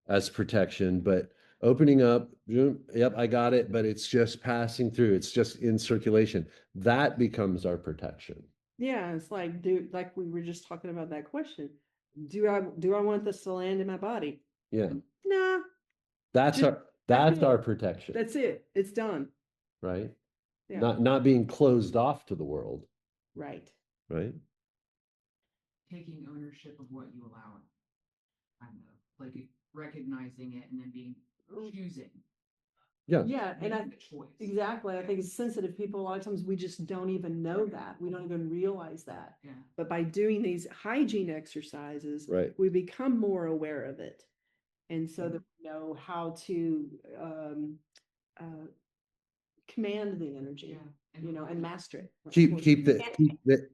as protection, but opening up. Yep, I got it, but it's just passing through. It's just in circulation. That becomes our protection. Yeah, it's like like we were just talking about that question. Do I want this to land in my body? Yeah. Nah. That's our protection. That's it. It's done. Right? Yeah. Not being closed off to the world. Right. Right? Taking ownership of what you allow it. Kind of like recognizing it and then choosing. Yeah. Yeah, and exactly. I think as sensitive people, a lot of times we just don't even know that. We don't even realize that. Yeah. But by doing these hygiene exercises, right, we become more aware of it. And so that we know how to command the energy, you know, and master it. Keep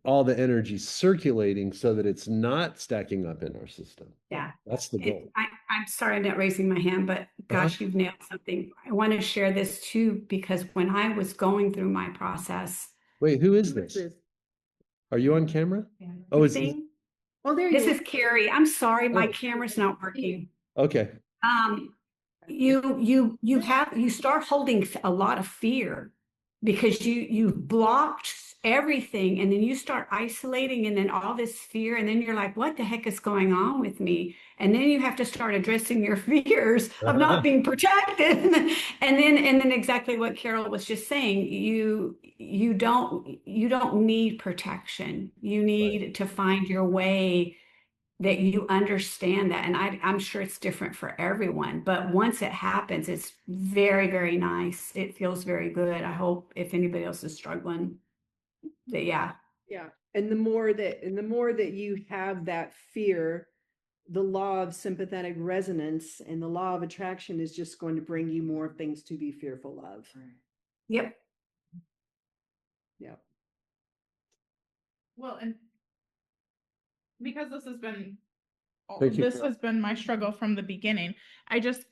all the energy circulating so that it's not stacking up in our system. Yeah. That's the goal. I'm sorry I'm not raising my hand, but gosh, you've nailed something. I want to share this too, because when I was going through my process. Wait, who is this? Are you on camera? Yeah. Oh, it's oh, there this is Carrie. I'm sorry, my camera's not working. Okay. You start holding a lot of fear because you've blocked everything, and then you start isolating, and then all this fear, and then you're like, what the heck is going on with me? And then you have to start addressing your fears of not being protected. and then exactly what Carol was just saying, you don't need protection. You need to find your way that you understand that. And I'm sure it's different for everyone, but once it happens, it's very, very nice. It feels very good. I hope if anybody else is struggling, that yeah. Yeah. And the more that you have that fear, the law of sympathetic resonance and the law of attraction is just going to bring you more things to be fearful of. Yep. Yep. Well, and because this has been Thank you. this has been my struggle from the beginning. I just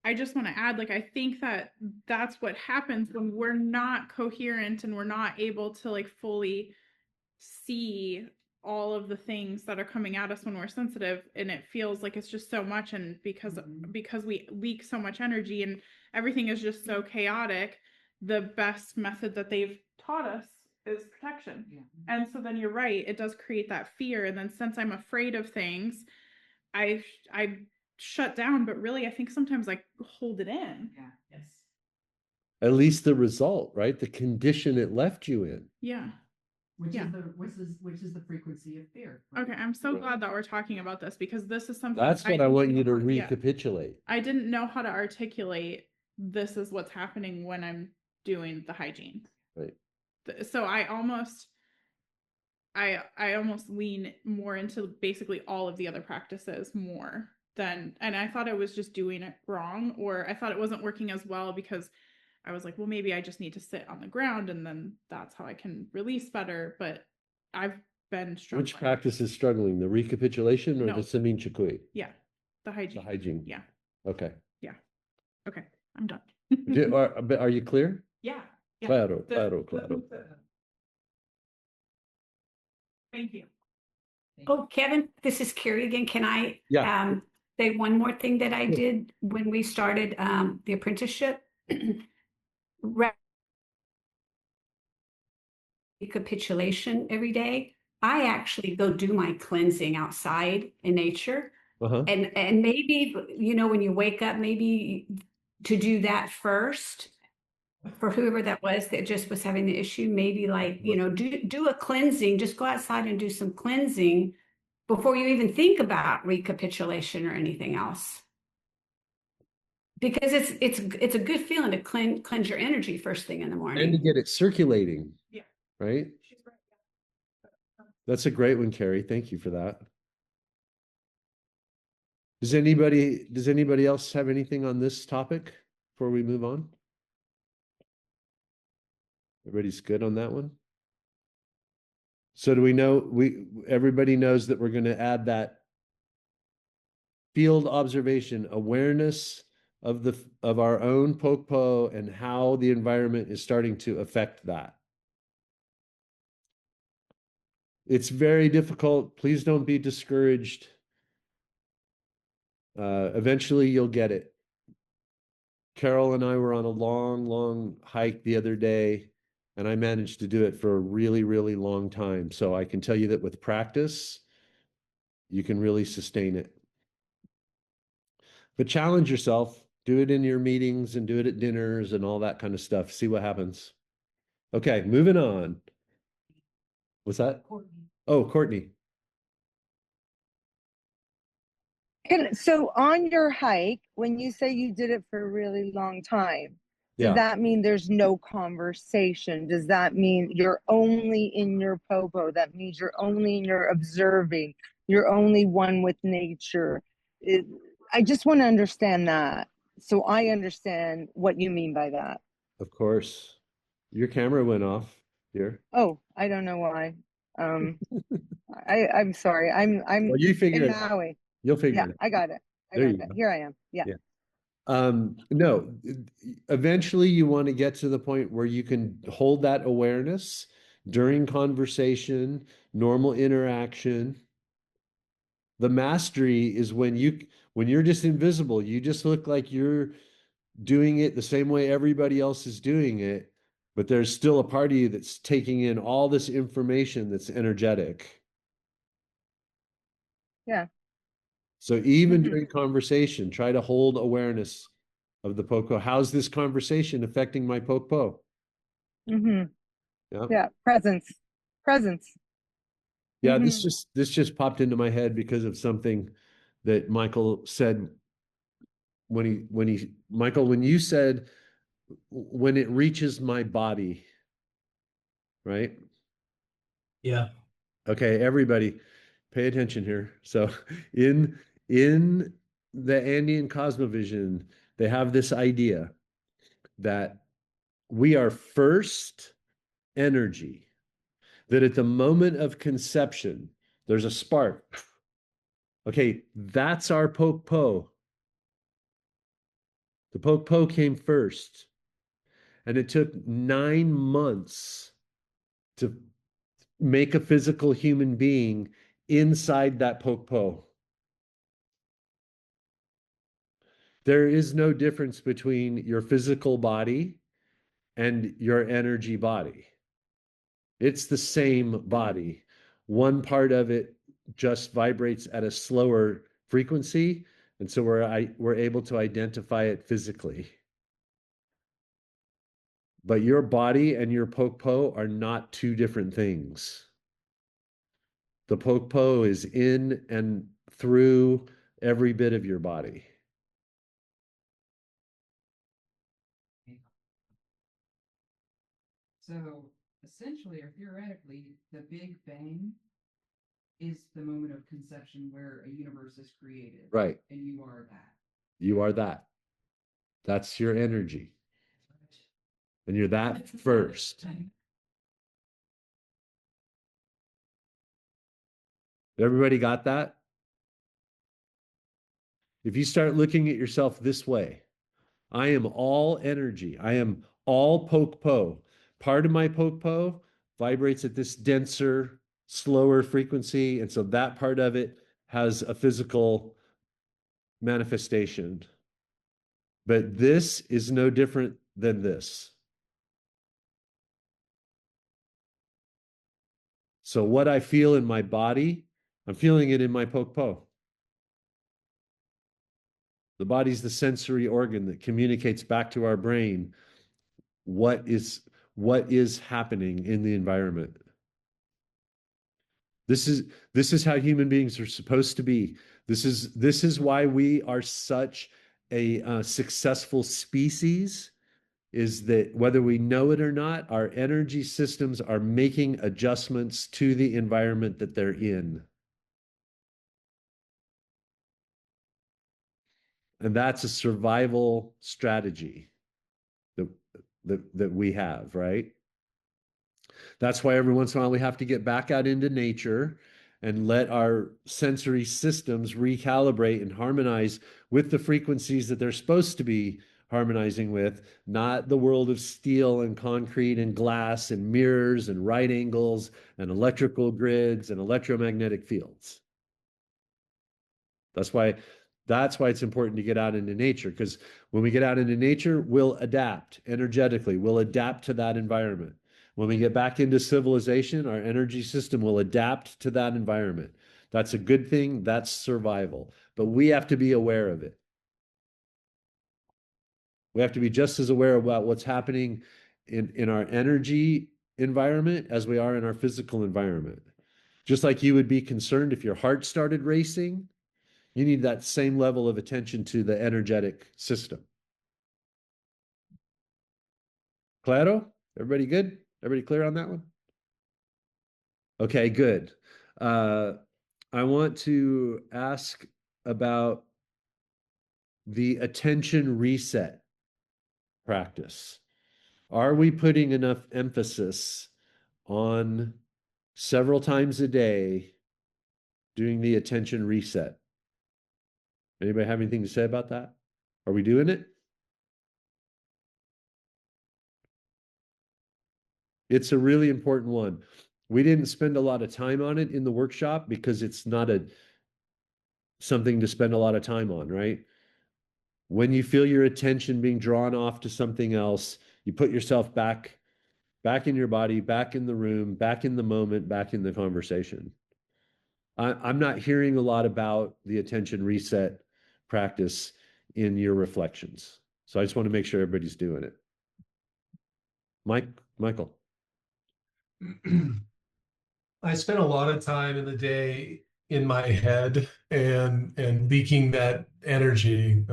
want to add, like, I think that that's what happens when we're not coherent and we're not able to like fully see all of the things that are coming at us when we're sensitive, and it feels like it's just so much, and because we leak so much energy and everything is just so chaotic, the best method that they've taught us is protection. And so then you're right, it does create that fear, and then since I'm afraid of things, I shut down, but really I think sometimes I hold it in. Yes. At least the result, right? The condition it left you in. Yeah. Which Yeah. is the frequency of fear. Okay, I'm so glad that we're talking about this, because this is something That's what I want you to yeah. recapitulate. I didn't know how to articulate this is what's happening when I'm doing the hygiene. Right. So I almost lean more into basically all of the other practices more than, and I thought I was just doing it wrong, or I thought it wasn't working as well because I was like, well, maybe I just need to sit on the ground and then that's how I can release better. But I've been struggling. Which practice is struggling? The recapitulation or No. the Samin Chikui? Yeah. The hygiene. The hygiene. Yeah. Okay. Yeah. Okay. I'm done. Are you clear? Yeah. Claro, The- claro, claro. Thank you. Oh, Kevin, this is Carrie again. Can I Yeah. say one more thing that I did when we started the apprenticeship? Recapitulation every day. I actually go do my cleansing outside in nature. Uh-huh. And maybe, you know, when you wake up, maybe to do that first for whoever that was that just was having the issue, maybe like, you know, do a cleansing, just go outside and do some cleansing before you even think about recapitulation or anything else. Because it's a good feeling to cleanse your energy first thing in the morning. And to get it circulating. Yeah. Right? That's a great one, Carrie. Thank you for that. Does anybody else have anything on this topic before we move on? Everybody's good on that one? So do we know, everybody knows that we're going to add that field observation, awareness of our own pokpo and how the environment is starting to affect that. It's very difficult. Please don't be discouraged. Eventually you'll get it. Carol and I were on a long, long hike the other day, and I managed to do it for a really, really long time. So I can tell you that with practice, you can really sustain it. But challenge yourself. Do it in your meetings and do it at dinners and all that kind of stuff. See what happens. Okay, moving on. What's that? Courtney. Oh, Courtney. So on your hike, when you say you did it for a really long time, does Yeah. that mean there's no conversation? Does that mean you're only in your popo? That means you're only in your observing. You're only one with nature. I just want to understand that, so I understand what you mean by that. Of course. Your camera went off here. Oh, I don't know why. I'm sorry. I'm Well, you figure in it out. Maui. You'll figure Yeah, it out. I got it. There you go. Here I am. Yeah. No, eventually you want to get to the point where you can hold that awareness during conversation, normal interaction. The mastery is when you're just invisible, you just look like you're doing it the same way everybody else is doing it, but there's still a part of you that's taking in all this information that's energetic. Yeah. So even during conversation, try to hold awareness of the poko. How's this conversation affecting my pokpo? Mm-hmm. Yeah. Yeah. Presence. Yeah, Mhm. this just popped into my head because of something that Michael said Michael, when you said when it reaches my body, right? Yeah. Okay, everybody, pay attention here. So in the Andean cosmovision, they have this idea that we are first energy, that at the moment of conception, there's a spark. Okay, that's our poke po. The poke po came first, and it took 9 months to make a physical human being inside that poke po. There is no difference between your physical body and your energy body. It's the same body. One part of it just vibrates at a slower frequency, and so we're able to identify it physically. But your body and your poke po are not two different things. The poke po is in and through every bit of your body. So essentially or theoretically, the Big Bang is the moment of conception where a universe is created. Right. And you are that. You are that. That's your energy. And you're that first. Everybody got that? If you start looking at yourself this way, I am all energy. I am all poke po. Part of my poke po vibrates at this denser, slower frequency. And so that part of it has a physical manifestation. But this is no different than this. So what I feel in my body, I'm feeling it in my poke po. The body's the sensory organ that communicates back to our brain what is happening in the environment. This is how human beings are supposed to be. This is why we are such a successful species, is that whether we know it or not, our energy systems are making adjustments to the environment that they're in. And that's a survival strategy that, that we have, right? That's why every once in a while we have to get back out into nature and let our sensory systems recalibrate and harmonize with the frequencies that they're supposed to be harmonizing with, not the world of steel and concrete and glass and mirrors and right angles and electrical grids and electromagnetic fields. That's why it's important to get out into nature, because when we get out into nature, we'll adapt energetically. We'll adapt to that environment. When we get back into civilization, our energy system will adapt to that environment. That's a good thing. That's survival. But we have to be aware of it. We have to be just as aware about what's happening in our energy environment as we are in our physical environment. Just like you would be concerned if your heart started racing, you need that same level of attention to the energetic system. Claro? Everybody good? Everybody clear on that one? Okay, good. I want to ask about the attention reset practice. Are we putting enough emphasis on several times a day doing the attention reset? Anybody have anything to say about that? Are we doing it? It's a really important one. We didn't spend a lot of time on it in the workshop because it's not something to spend a lot of time on, right? When you feel your attention being drawn off to something else, you put yourself back in your body, back in the room, back in the moment, back in the conversation. I'm not hearing a lot about the attention reset practice in your reflections. So I just want to make sure everybody's doing it. Michael. I spend a lot of time in the day in my head and leaking that energy.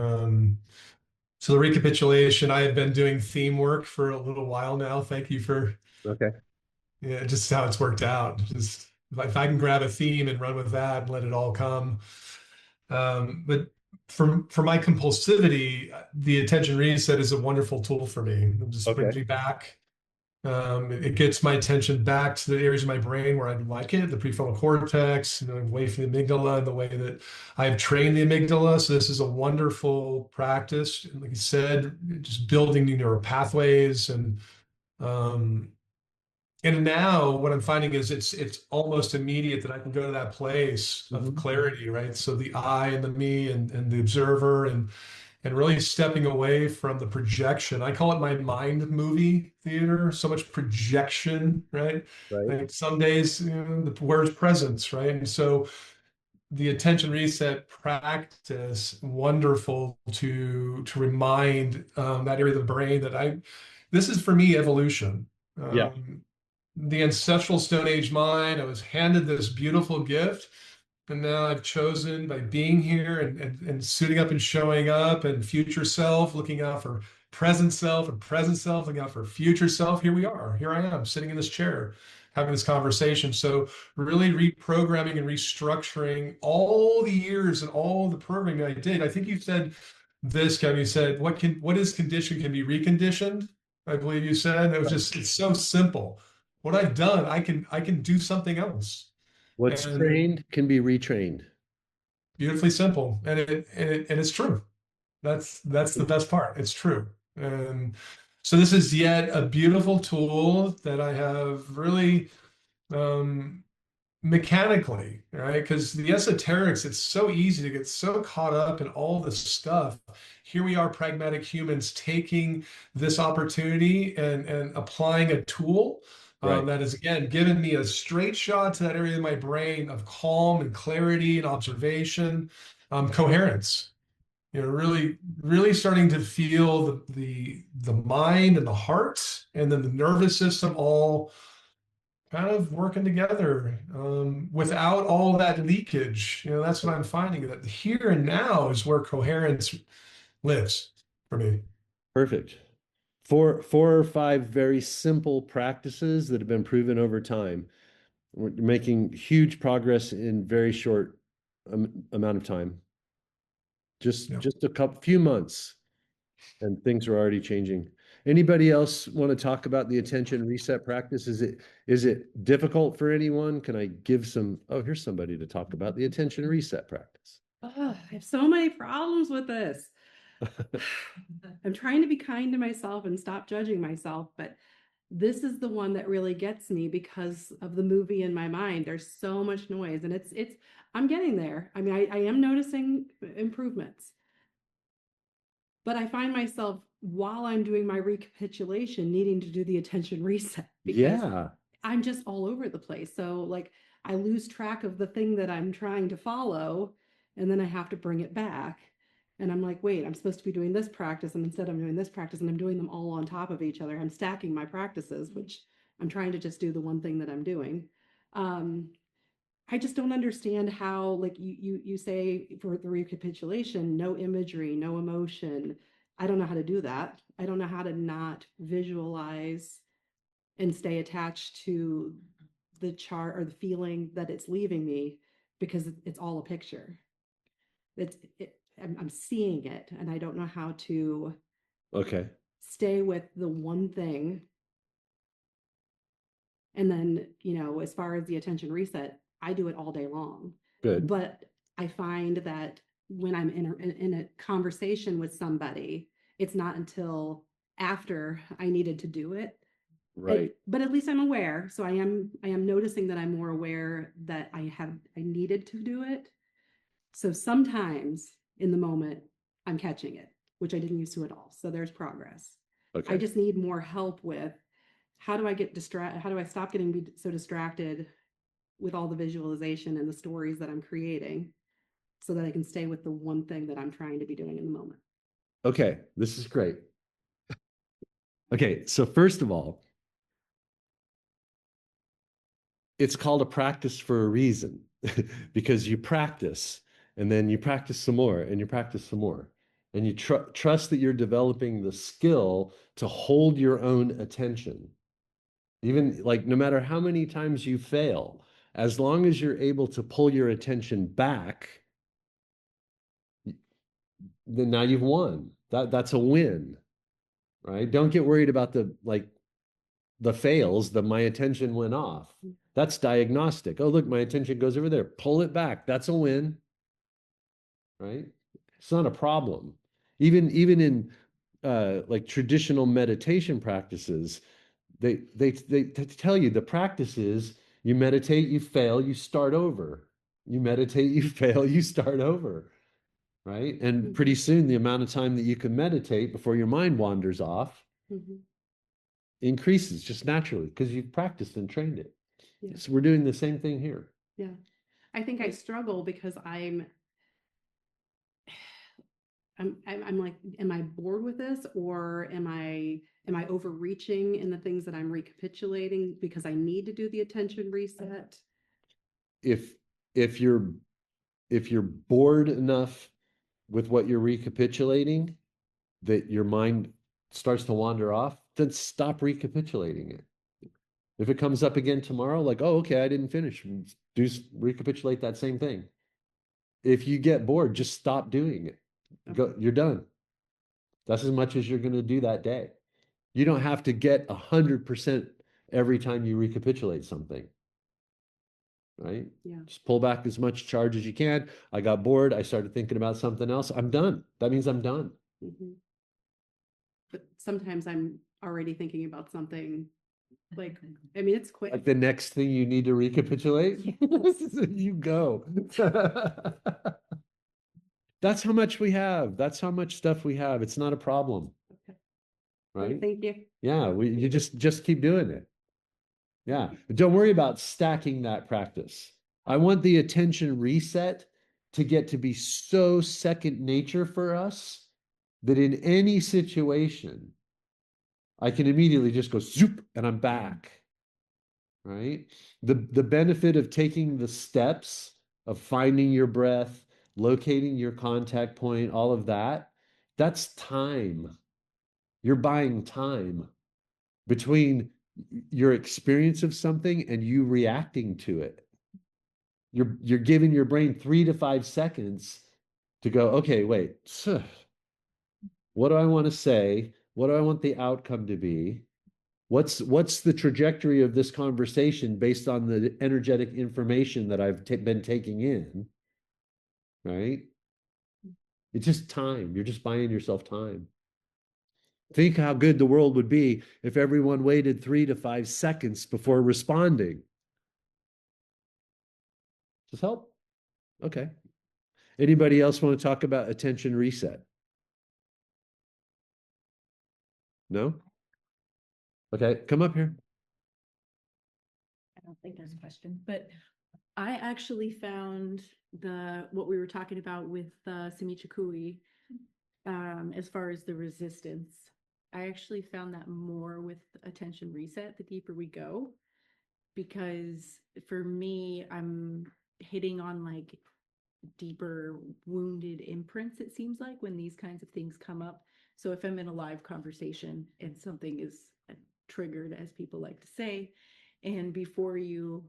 So the recapitulation, I have been doing theme work for a little while now. Thank you for Okay. yeah, just how it's worked out. Just if I can grab a theme and run with that and let it all come. But for my compulsivity, the attention reset is a wonderful tool for me. It just brings Okay. me back. It gets my attention back to the areas of my brain where I like it, the prefrontal cortex, away from the amygdala, and the way that I've trained the amygdala. So this is a wonderful practice. And like you said, just building new neural pathways um, and now what I'm finding is it's almost immediate that I can go to that place of clarity, right? So the I and the me and the observer and really stepping away from the projection. I call it my mind movie theater. So much projection, right? Right. Like some days, the word's presence, right? And so the attention reset practice, wonderful to remind that area of the brain that this is for me evolution. Yeah. The ancestral Stone Age mind, I was handed this beautiful gift. And now I've chosen by being here and suiting up and showing up and future self, looking out for present self and present self, looking out for future self. Here we are. Here I am sitting in this chair having this conversation. So really reprogramming and restructuring all the years and all the programming I did. I think you said this, Kevin, you said, what is conditioned can be reconditioned. I believe you said. It was just, it's so simple. What I've done, I can do something else. What's And trained can be retrained. beautifully simple, and it's true. That's the best part. It's true. And so this is yet a beautiful tool that I have really um, mechanically, right? Because the esoterics, it's so easy to get so caught up in all this stuff. Here we are, pragmatic humans, taking this opportunity and applying a tool Right. that has, again, given me a straight shot to that area of my brain of calm and clarity and observation, coherence. Really, really starting to feel the mind and the heart, and then the nervous system all kind of working together without all that leakage. That's what I'm finding, that the here and now is where coherence lives for me. Perfect. Four or five very simple practices that have been proven over time. We're making huge progress in very short amount of time. Just Yeah. just a few months, and things are already changing. Anybody else want to talk about the attention reset practice? Is it difficult for anyone? Can I give some? Oh, here's somebody to talk about the attention reset practice. Oh, I have so many problems with this. I'm trying to be kind to myself and stop judging myself, but this is the one that really gets me because of the movie in my mind. There's so much noise, and I'm getting there. I mean, I am noticing improvements, but I find myself while I'm doing my recapitulation needing to do the attention reset because Yeah. I'm just all over the place. So like I lose track of the thing that I'm trying to follow, and then I have to bring it back. And I'm like, wait, I'm supposed to be doing this practice, and instead I'm doing this practice, and I'm doing them all on top of each other. I'm stacking my practices, which I'm trying to just do the one thing that I'm doing. I just don't understand how, like you say for the recapitulation, no imagery, no emotion. I don't know how to do that. I don't know how to not visualize and stay attached to the chart or the feeling that it's leaving me because it's all a picture. I'm seeing it, and I don't know how to Okay. stay with the one thing. And then, as far as the attention reset, I do it all day long. Good. But I find that when I'm in a conversation with somebody, it's not until after I needed to do it. Right. But at least I'm aware. So I am noticing that I'm more aware that I needed to do it. So sometimes in the moment I'm catching it, which I didn't used to at all. So there's progress. Okay. I just need more help with how do I stop getting so distracted with all the visualization and the stories that I'm creating so that I can stay with the one thing that I'm trying to be doing in the moment. Okay, this is great. Okay, so first of all, it's called a practice for a reason because you practice and then you practice some more and you practice some more. And you trust that you're developing the skill to hold your own attention. Even like no matter how many times you fail, as long as you're able to pull your attention back, then now you've won. That's a win, right? Don't get worried about the fails, my attention went off. That's diagnostic. Oh, look, my attention goes over there. Pull it back. That's a win, right? It's not a problem. Even in like traditional meditation practices, they tell you the practice is you meditate, you fail, you start over. You meditate, you fail, you start over, right? And pretty soon the amount of time that you can meditate before your mind wanders off increases just naturally because you've practiced and trained it. Yeah. So we're doing the same thing here. Yeah. I think I struggle because I'm like, am I bored with this, or am I overreaching in the things that I'm recapitulating because I need to do the attention reset? If you're bored enough with what you're recapitulating that your mind starts to wander off, then stop recapitulating it. If it comes up again tomorrow, like, oh, okay, I didn't finish, recapitulate that same thing. If you get bored, just stop doing it. Go, you're done. That's as much as you're going to do that day. You don't have to get 100% every time you recapitulate something, right? Yeah. Just pull back as much charge as you can. I got bored. I started thinking about something else. I'm done. That means I'm done. But sometimes I'm already thinking about something like, I mean, it's quick. Like the next thing you need to recapitulate, you go. That's how much we have. That's how much stuff we have. It's not a problem. Okay. Right? Thank you. Yeah, you just keep doing it. Yeah. Don't worry about stacking that practice. I want the attention reset to get to be so second nature for us that in any situation, I can immediately just go zoop and I'm back. Right? The benefit of taking the steps of finding your breath, locating your contact point, all of that, that's time. You're buying time between your experience of something and you reacting to it. You're giving your brain 3 to 5 seconds to go, okay, wait, what do I want to say? What do I want the outcome to be? What's the trajectory of this conversation based on the energetic information that I've been taking in, right? It's just time. You're just buying yourself time. Think how good the world would be if everyone waited 3 to 5 seconds before responding. Does this help? Okay. Anybody else want to talk about attention reset? No? Okay, come up here. I don't think there's a question, but I actually found what we were talking about with Simichikui, as far as the resistance. I actually found that more with attention reset, the deeper we go, because for me, I'm hitting on like deeper wounded imprints, it seems like, when these kinds of things come up. So if I'm in a live conversation and something is triggered, as people like to say, and before you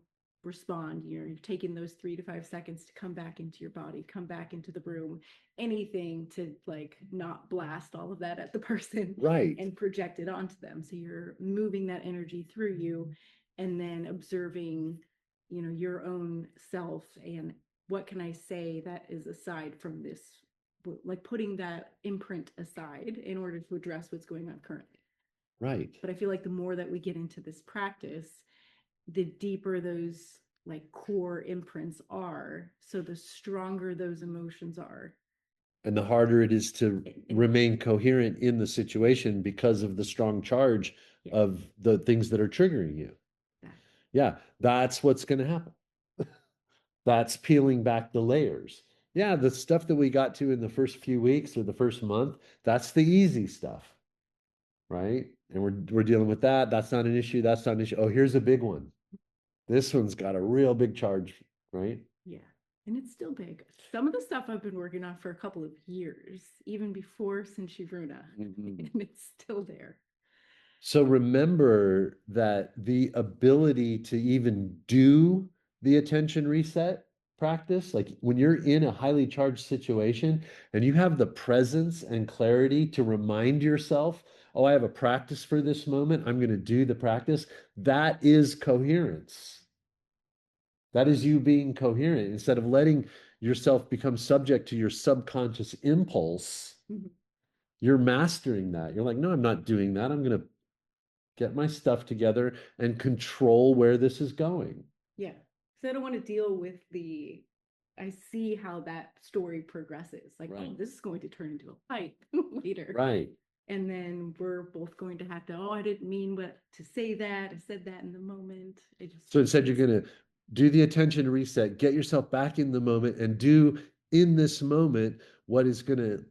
respond, you're taking those 3 to 5 seconds to come back into your body, come back into the room, anything to like not blast all of that at the person, right, and project it onto them. So you're moving that energy through you and then observing, your own self, and what can I say that is aside from this, like putting that imprint aside in order to address what's going on currently. Right. But I feel like the more that we get into this practice, the deeper those like core imprints are, so the stronger those emotions are. And the harder it is to remain coherent in the situation because of the strong charge of the things that are triggering you. Yeah, that's what's going to happen. That's peeling back the layers. Yeah, the stuff that we got to in the first few weeks or the first month, that's the easy stuff, right? And we're dealing with that. That's not an issue. That's not an issue. Oh, here's a big one. This one's got a real big charge, right? Yeah. And it's still big. Some of the stuff I've been working on for a couple of years, even before Sinchi Runa, and it's still there. So remember that the ability to even do the attention reset practice, like when you're in a highly charged situation and you have the presence and clarity to remind yourself, oh, I have a practice for this moment, I'm going to do the practice, that is coherence. That is you being coherent instead of letting yourself become subject to your subconscious impulse. You're mastering that. You're like, no, I'm not doing that. I'm going to get my stuff together and control where this is going. Yeah. So I don't want to deal with I see how that story progresses. Like, oh, this is going to turn into a fight later. Right. And then we're both going to have to, oh, I didn't mean to say that. I said that in the moment. So instead, you're going to do the attention reset, get yourself back in the moment, and do in this moment what is going to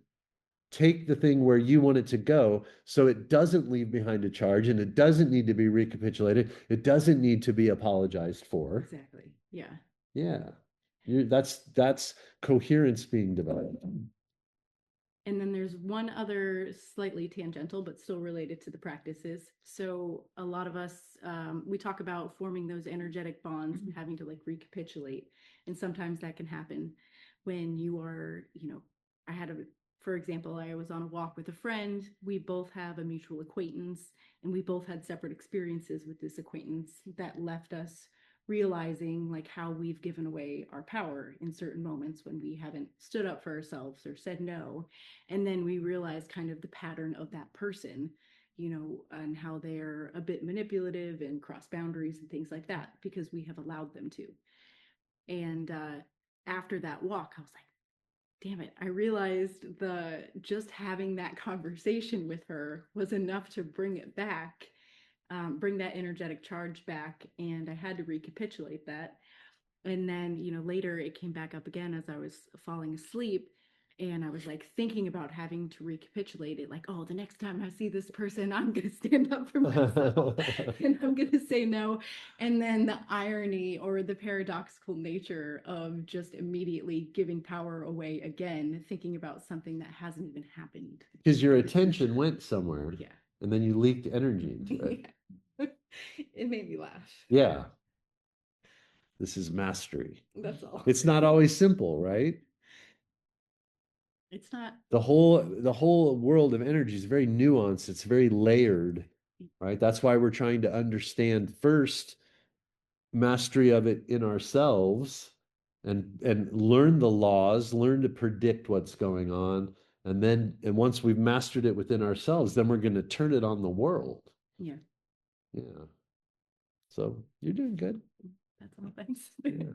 take the thing where you want it to go so it doesn't leave behind a charge and it doesn't need to be recapitulated. It doesn't need to be apologized for. Exactly. Yeah. Yeah. That's coherence being developed. And then there's one other slightly tangential, but still related to the practices. So a lot of us, we talk about forming those energetic bonds and having to like recapitulate. And sometimes that can happen when you are, for example, I was on a walk with a friend. We both have a mutual acquaintance and we both had separate experiences with this acquaintance that left us realizing like how we've given away our power in certain moments when we haven't stood up for ourselves or said no. And then we realize kind of the pattern of that person, and how they're a bit manipulative and cross boundaries and things like that because we have allowed them to. And after that walk, I was like, damn it, I realized just having that conversation with her was enough to bring it back. Bring that energetic charge back, and I had to recapitulate that. And then, later it came back up again as I was falling asleep, and I was like thinking about having to recapitulate it, like, oh, the next time I see this person, I'm going to stand up for myself and I'm going to say no. And then the irony or the paradoxical nature of just immediately giving power away again, thinking about something that hasn't even happened. Because your attention went somewhere. Yeah. And then you leaked energy into it. Yeah. It made me laugh. Yeah. This is mastery. That's all. It's not always simple, right? It's not. The whole world of energy is very nuanced. It's very layered, right? That's why we're trying to understand first mastery of it in ourselves and learn the laws, learn to predict what's going on. And once we've mastered it within ourselves, then we're going to turn it on the world. Yeah. Yeah. So you're doing good. That's all. Thanks. Yeah.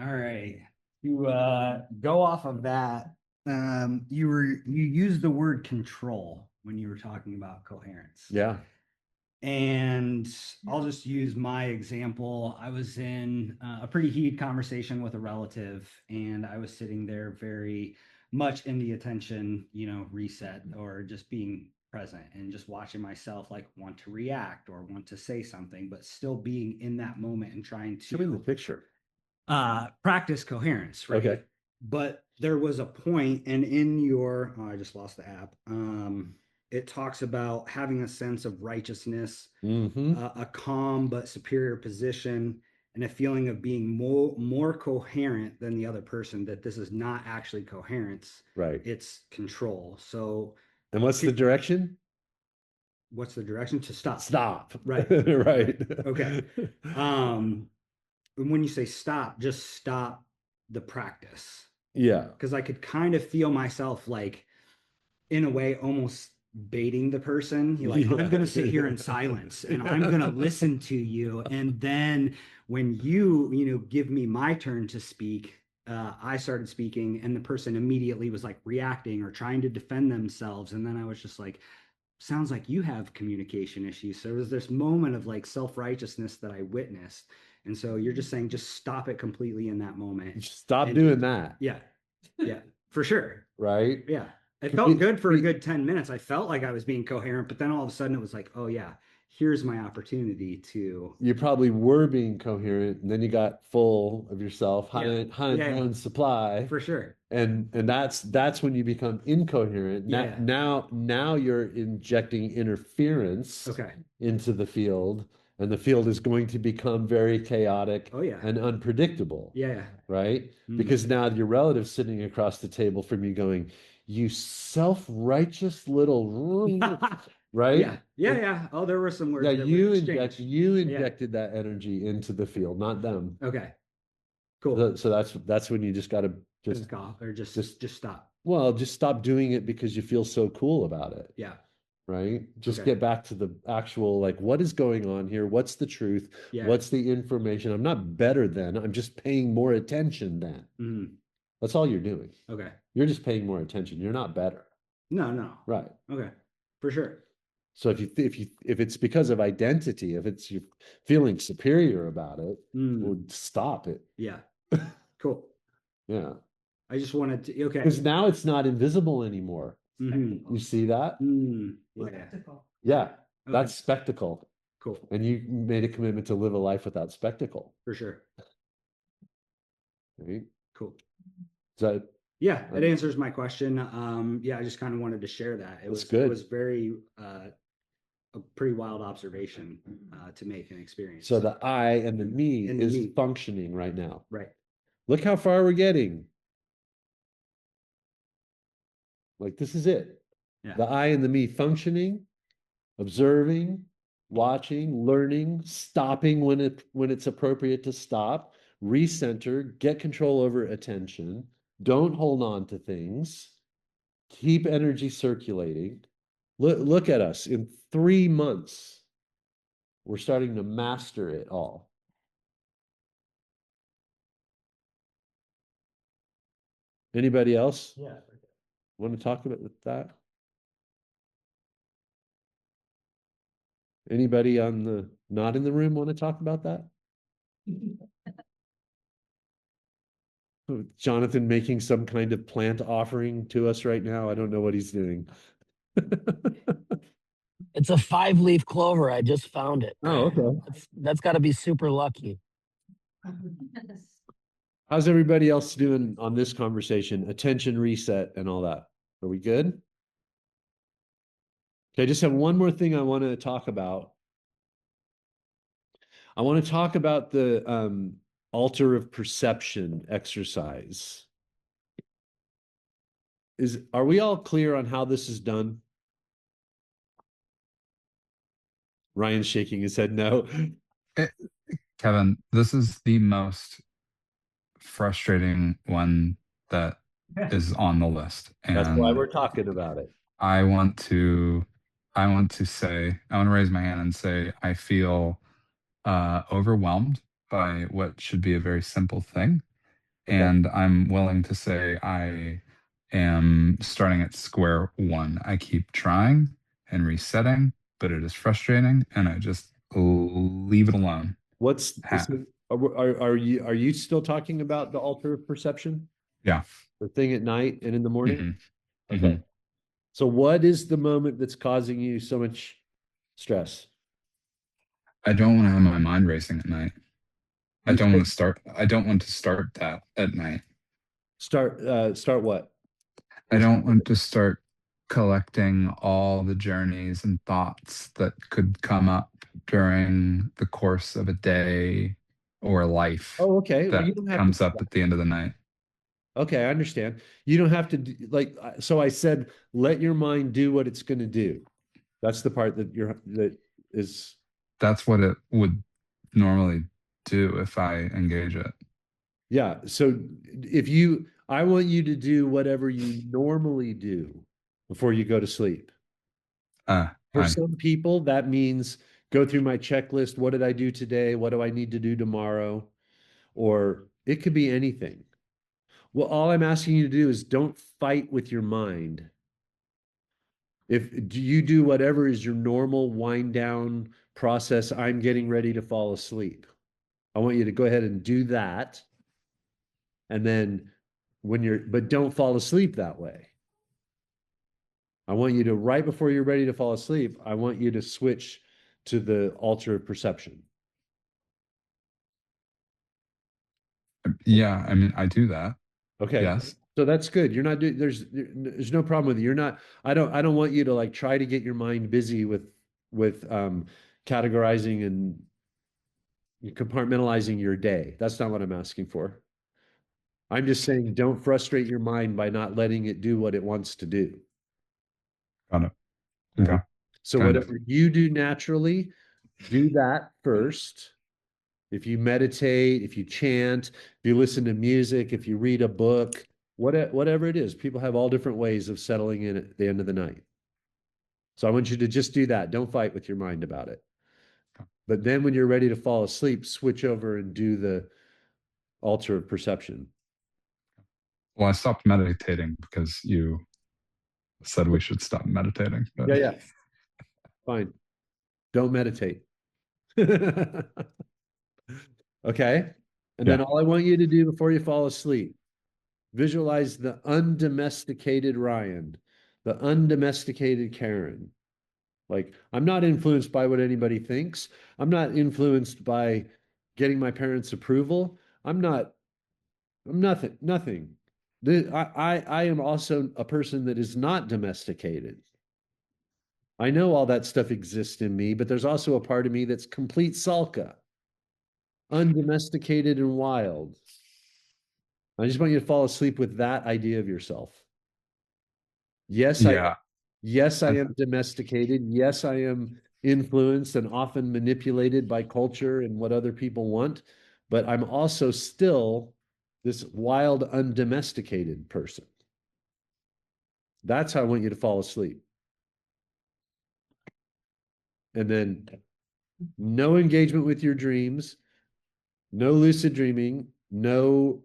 All right. To go off of that, you used the word control when you were talking about coherence. Yeah. And I'll just use my example. I was in a pretty heated conversation with a relative, and I was sitting there very much in the attention, reset or just being present and just watching myself like want to react or want to say something, but still being in that moment and trying to show me the picture. Practice coherence, right? Okay. But there was a point, and in your, I just lost the app. It talks about having a sense of righteousness, a calm but superior position, and a feeling of being more coherent than the other person. That this is not actually coherence, right? It's control. So, and what's the direction? What's the direction? To stop. Stop. Right. Right. Okay. When you say stop, just stop the practice. Yeah. Because I could kind of feel myself like, in a way, almost baiting the person. You're like, I'm going to sit here in silence and I'm going to listen to you. And then when you give me my turn to speak, I started speaking and the person immediately was like reacting or trying to defend themselves. And then I was just like, sounds like you have communication issues. So there was this moment of like self-righteousness that I witnessed. And so you're just saying, just stop it completely in that moment. Stop doing that. Yeah. Yeah, for sure. Right. Yeah. It felt good for a good 10 minutes. I felt like I was being coherent, but then all of a sudden it was like, oh yeah, here's my opportunity to. You probably were being coherent, and then you got full of yourself, high on supply. For sure. And that's when you become incoherent. Yeah. Now you're injecting interference into the field, and the field is going to become very chaotic and unpredictable. Yeah. Right? Because now your relative's sitting across the table from you going, you self-righteous little right? Yeah. Oh, there were some words. Yeah, that you were exchanged. injected that energy into the field, not them. Okay. Cool. So that's when you just got to just go or just stop. Well, just stop doing it because you feel so cool about it. Yeah. Right? Just get back to the actual, like, what is going on here? What's the truth? Yeah. What's the information? I'm not better than, I'm just paying more attention than. That's all you're doing. Okay. You're just paying more attention. You're not better. No. Right. Okay. For sure. So if it's because of identity, if it's you feeling superior about it, well, stop it. Yeah. Cool. Yeah. I just wanted to, because now it's not invisible anymore. You see that? Yeah. That's spectacle. Cool. And you made a commitment to live a life without spectacle. For sure. Right? Cool. So yeah, it answers my question. Yeah, I just kind of wanted to share that. It was good. It was very a pretty wild observation to make and experience. So the I and the me is functioning right now. Right. Look how far we're getting. Like, this is it. Yeah. The I and the me functioning, observing, watching, learning, stopping when it's appropriate to stop, recenter, get control over attention, don't hold on to things, keep energy circulating. Look at us. In 3 months, we're starting to master it all. Anybody else? Yeah. Want to talk about that? Anybody not in the room want to talk about that? Jonathan making some kind of plant offering to us right now. I don't know what he's doing. It's a 5-leaf clover. I just found it. Oh, okay. That's got to be super lucky. How's everybody else doing on this conversation? Attention reset and all that. Are we good? Okay, I just have one more thing I want to talk about. I want to talk about the altar of perception exercise. Are we all clear on how this is done? Ryan's shaking his head no. Kevin, this is the most frustrating one that is on the list. And that's why we're talking about it. I want to raise my hand and say, I feel overwhelmed by what should be a very simple thing. Okay. And I'm willing to say I am starting at square one. I keep trying and resetting, but it is frustrating and I just leave it alone. Are you still talking about the altar of perception? Yeah. The thing at night and in the morning? Mm-hmm. Okay. Mm-hmm. So what is the moment that's causing you so much stress? I don't want to have my mind racing at night. I don't want to start that at night. Start what? I don't want to start collecting all the journeys and thoughts that could come up during the course of a day or life. Oh, okay. That comes up at the end of the night. Okay, I understand. You don't have to so I said, let your mind do what it's going to do. That's the part that's what it would normally do if I engage it. Yeah. So I want you to do whatever you normally do before you go to sleep. For some people, that means go through my checklist. What did I do today? What do I need to do tomorrow? Or it could be anything. Well, all I'm asking you to do is don't fight with your mind. Do you do whatever is your normal wind down process, I'm getting ready to fall asleep. I want you to go ahead and do that. And then but don't fall asleep that way. I want you to, right before you're ready to fall asleep, I want you to switch to the altar of perception? Yeah, I mean, I do that. Okay. Yes. So that's good. You're not doing, there's no problem with it. You're not, I don't want you to like try to get your mind busy with categorizing and compartmentalizing your day. That's not what I'm asking for. I'm just saying don't frustrate your mind by not letting it do what it wants to do. Got it. Right? Okay. So Kind whatever you do naturally, do that first. If you meditate, if you chant, if you listen to music, if you read a book, whatever it is, people have all different ways of settling in at the end of the night. So I want you to just do that. Don't fight with your mind about it. But then when you're ready to fall asleep, switch over and do the altar of perception. Well, I stopped meditating because you said we should stop meditating. But... Yeah. Fine. Don't meditate. Okay. And then all I want you to do before you fall asleep, visualize the undomesticated Ryan, the undomesticated Karen. Like, I'm not influenced by what anybody thinks. I'm not influenced by getting my parents' approval. I'm nothing. I am also a person that is not domesticated. I know all that stuff exists in me, but there's also a part of me that's complete Salka, undomesticated and wild. I just want you to fall asleep with that idea of yourself. Yes, yeah. I am domesticated. Yes, I am influenced and often manipulated by culture and what other people want, but I'm also still this wild, undomesticated person. That's how I want you to fall asleep. And then no engagement with your dreams, no lucid dreaming, no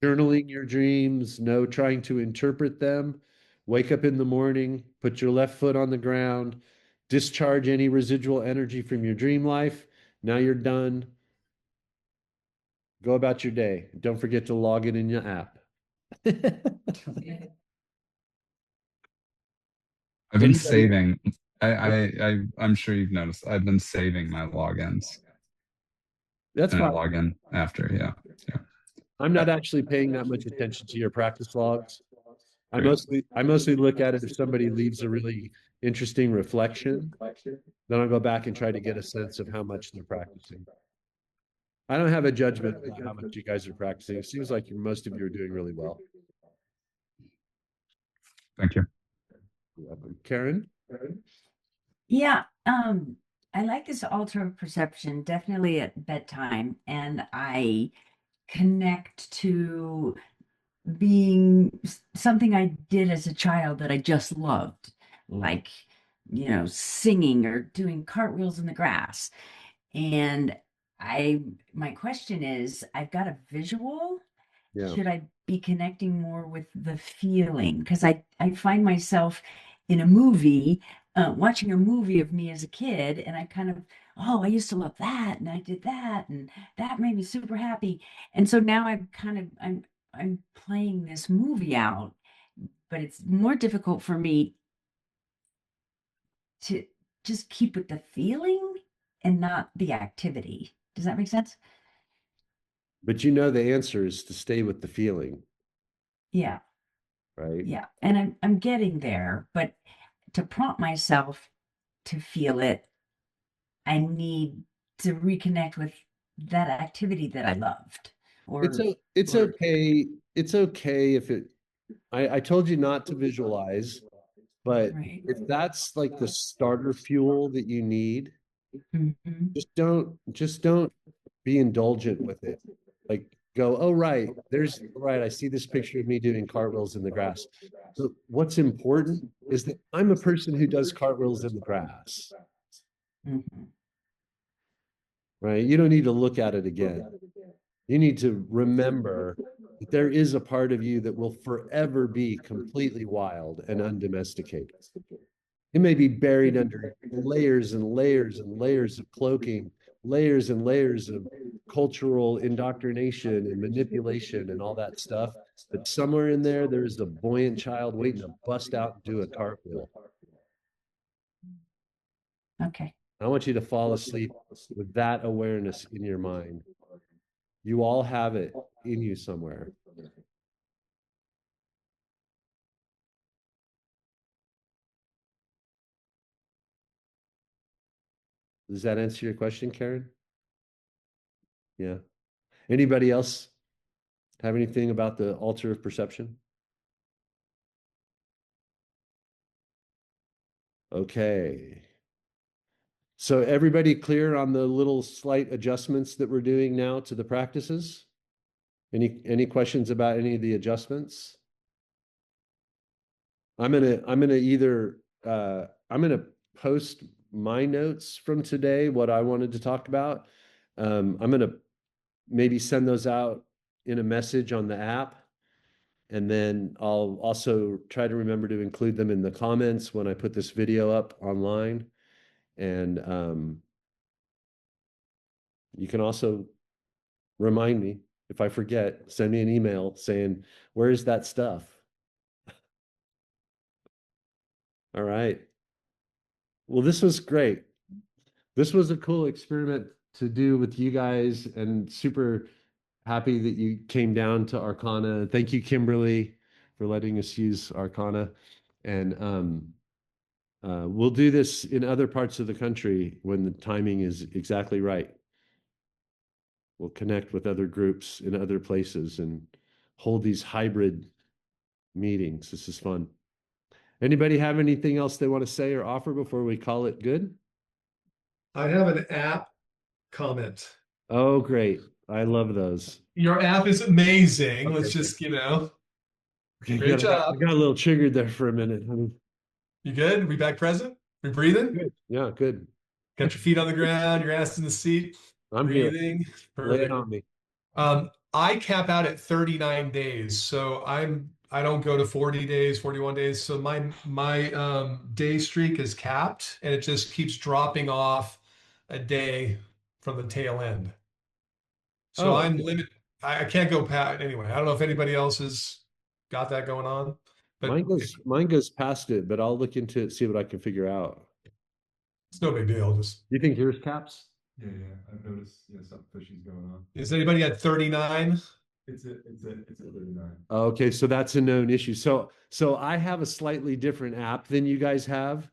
journaling your dreams, no trying to interpret them. Wake up in the morning, put your left foot on the ground, discharge any residual energy from your dream life. Now you're done. Go about your day. Don't forget to log it in your app. I've been saving. I'm sure you've noticed. I've been saving my logins. That's and fine. I log in after. Yeah. I'm not actually paying that much attention to your practice logs. I Great. mostly look at it if somebody leaves a really interesting reflection. Then I'll go back and try to get a sense of how much they're practicing. I don't have a judgment about how much you guys are practicing. It seems like most of you are doing really well. Thank you. You're welcome. Karen? Yeah, I like this altar of perception, definitely at bedtime, and I connect to being something I did as a child that I just loved, like, singing or doing cartwheels in the grass. And my question is, I've got a visual. Yeah. Should I be connecting more with the feeling? Because I find myself in a movie, watching a movie of me as a kid, and I kind of, oh, I used to love that, and I did that, and that made me super happy. And so now I'm playing this movie out, but it's more difficult for me to just keep with the feeling and not the activity. Does that make sense? But you know the answer is to stay with the feeling, Yeah. right? Yeah. And I'm getting there, but to prompt myself to feel it, I need to reconnect with that activity that I loved. It's okay. It's okay if it I told you not to visualize, but Right. if that's like the starter fuel that you need, Mhm. just don't be indulgent with it. Like go, oh right, I see this picture of me doing cartwheels in the grass. So what's important is that I'm a person who does cartwheels in the grass, Mhm. right? You don't need to look at it again. You need to remember that there is a part of you that will forever be completely wild and undomesticated. It may be buried under layers and layers and layers of cloaking, layers and layers of cultural indoctrination and manipulation and all that stuff. But somewhere in there, there is a buoyant child waiting to bust out and do a cartwheel. Okay. I want you to fall asleep with that awareness in your mind. You all have it in you somewhere. Does that answer your question, Karen? Yeah. Anybody else have anything about the altar of perception? Okay. So everybody clear on the little slight adjustments that we're doing now to the practices? Any questions about any of the adjustments? I'm gonna either I'm gonna post my notes from today, what I wanted to talk about. I'm gonna maybe send those out in a message on the app. And then I'll also try to remember to include them in the comments when I put this video up online. And you can also remind me if I forget, send me an email saying, where's that stuff? All right. Well, this was great. This was a cool experiment to do with you guys, and super happy that you came down to Arcana. Thank you, Kimberly, for letting us use Arcana. And we'll do this in other parts of the country when the timing is exactly right. We'll connect with other groups in other places and hold these hybrid meetings. This is fun. Anybody have anything else they want to say or offer before we call it good? I have an app comment. Oh, great. I love those. Your app is amazing. Okay, Let's just, okay, great job. I got a little triggered there for a minute. You good? We back present? We breathing? Good. Yeah, good. Got your feet on the ground, your ass in the seat. I'm breathing. here. Perfect. Lay it on me. I cap out at 39 days. So I don't go to 40 days, 41 days. So my day streak is capped, and it just keeps dropping off a day from the tail end. So I'm limited. I can't go past anyway. I don't know if anybody else has got that going on, but mine goes past it, but I'll look into it, see what I can figure out. It's no big deal. Just you think yours caps? Yeah, I've noticed something fishy's going on. Is anybody at 39? It's at 39. Okay, so that's a known issue. So I have a slightly different app than you guys have,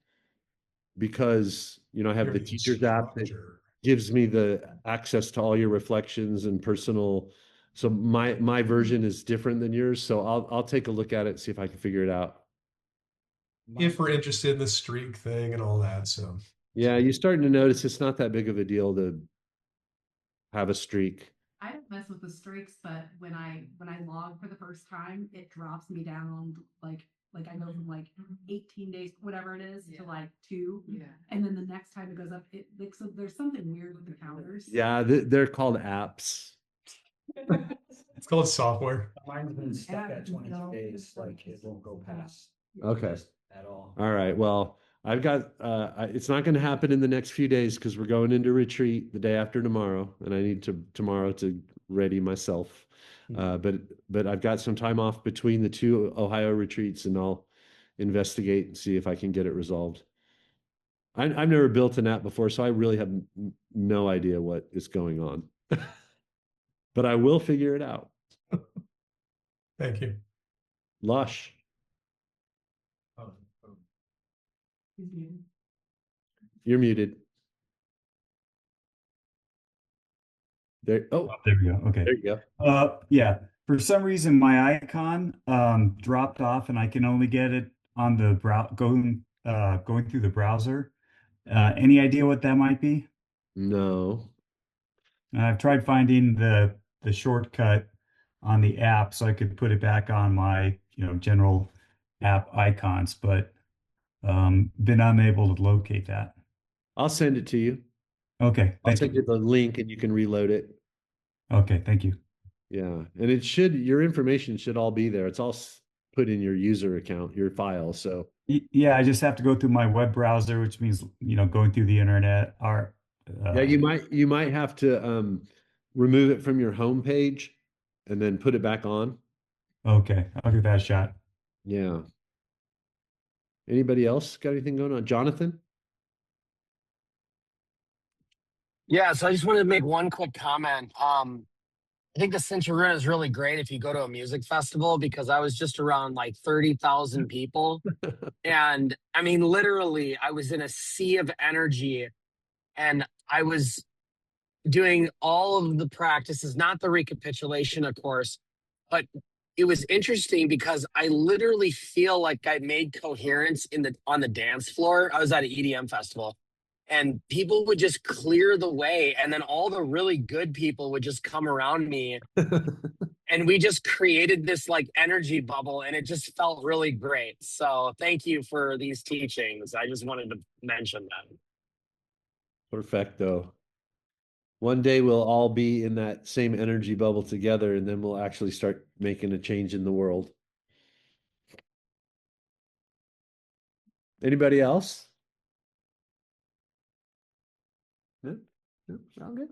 because I have the teacher's app that gives me the access to all your reflections and personal. So my version is different than yours. So I'll take a look at it, see if I can figure it out. If we're interested in the streak thing and all that, so yeah, you're starting to notice it's not that big of a deal to have a streak. I don't mess with the streaks, but when I log for the first time, it drops me down like I go from like 18 days, whatever it is, to like 2. Yeah. And then the next time it goes up, so there's something weird with the counters. Yeah, they're called apps. It's called software. Mine's been stuck at 22 days, like it won't go past. Okay. At all. All right. Well, I've got it's not going to happen in the next few days because we're going into retreat the day after tomorrow, and I need tomorrow to ready myself. But I've got some time off between the 2 Ohio retreats, and I'll investigate and see if I can get it resolved. I've never built an app before, so I really have no idea what is going on. But I will figure it out. Thank you. Lush. He's muted. You're muted. There. Oh, there we go. Okay. There you go. Yeah. For some reason, my icon dropped off, and I can only get it on the going through the browser. Any idea what that might be? No. I've tried finding the shortcut on the app so I could put it back on my general app icons, but been unable to locate that. I'll send it to you. Okay. I'll send you the link and you can reload it. Okay, thank you. Yeah, and your information should all be there. It's all put in your user account, your file. So yeah, I just have to go through my web browser, which means going through the internet. Yeah, you might have to remove it from your home page and then put it back on. Okay, I'll give that a shot. Yeah. Anybody else got anything going on? Jonathan? Yeah, so I just wanted to make one quick comment. I think the Sinchi Runa is really great if you go to a music festival because I was just around like 30,000 people. And I mean, literally, I was in a sea of energy and I was doing all of the practices, not the recapitulation, of course, but it was interesting because I literally feel like I made coherence on the dance floor. I was at an EDM festival and people would just clear the way and then all the really good people would just come around me and we just created this like energy bubble and it just felt really great. So thank you for these teachings. I just wanted to mention that. Perfecto. One day we'll all be in that same energy bubble together, and then we'll actually start making a change in the world. Anybody else? No? No? All good?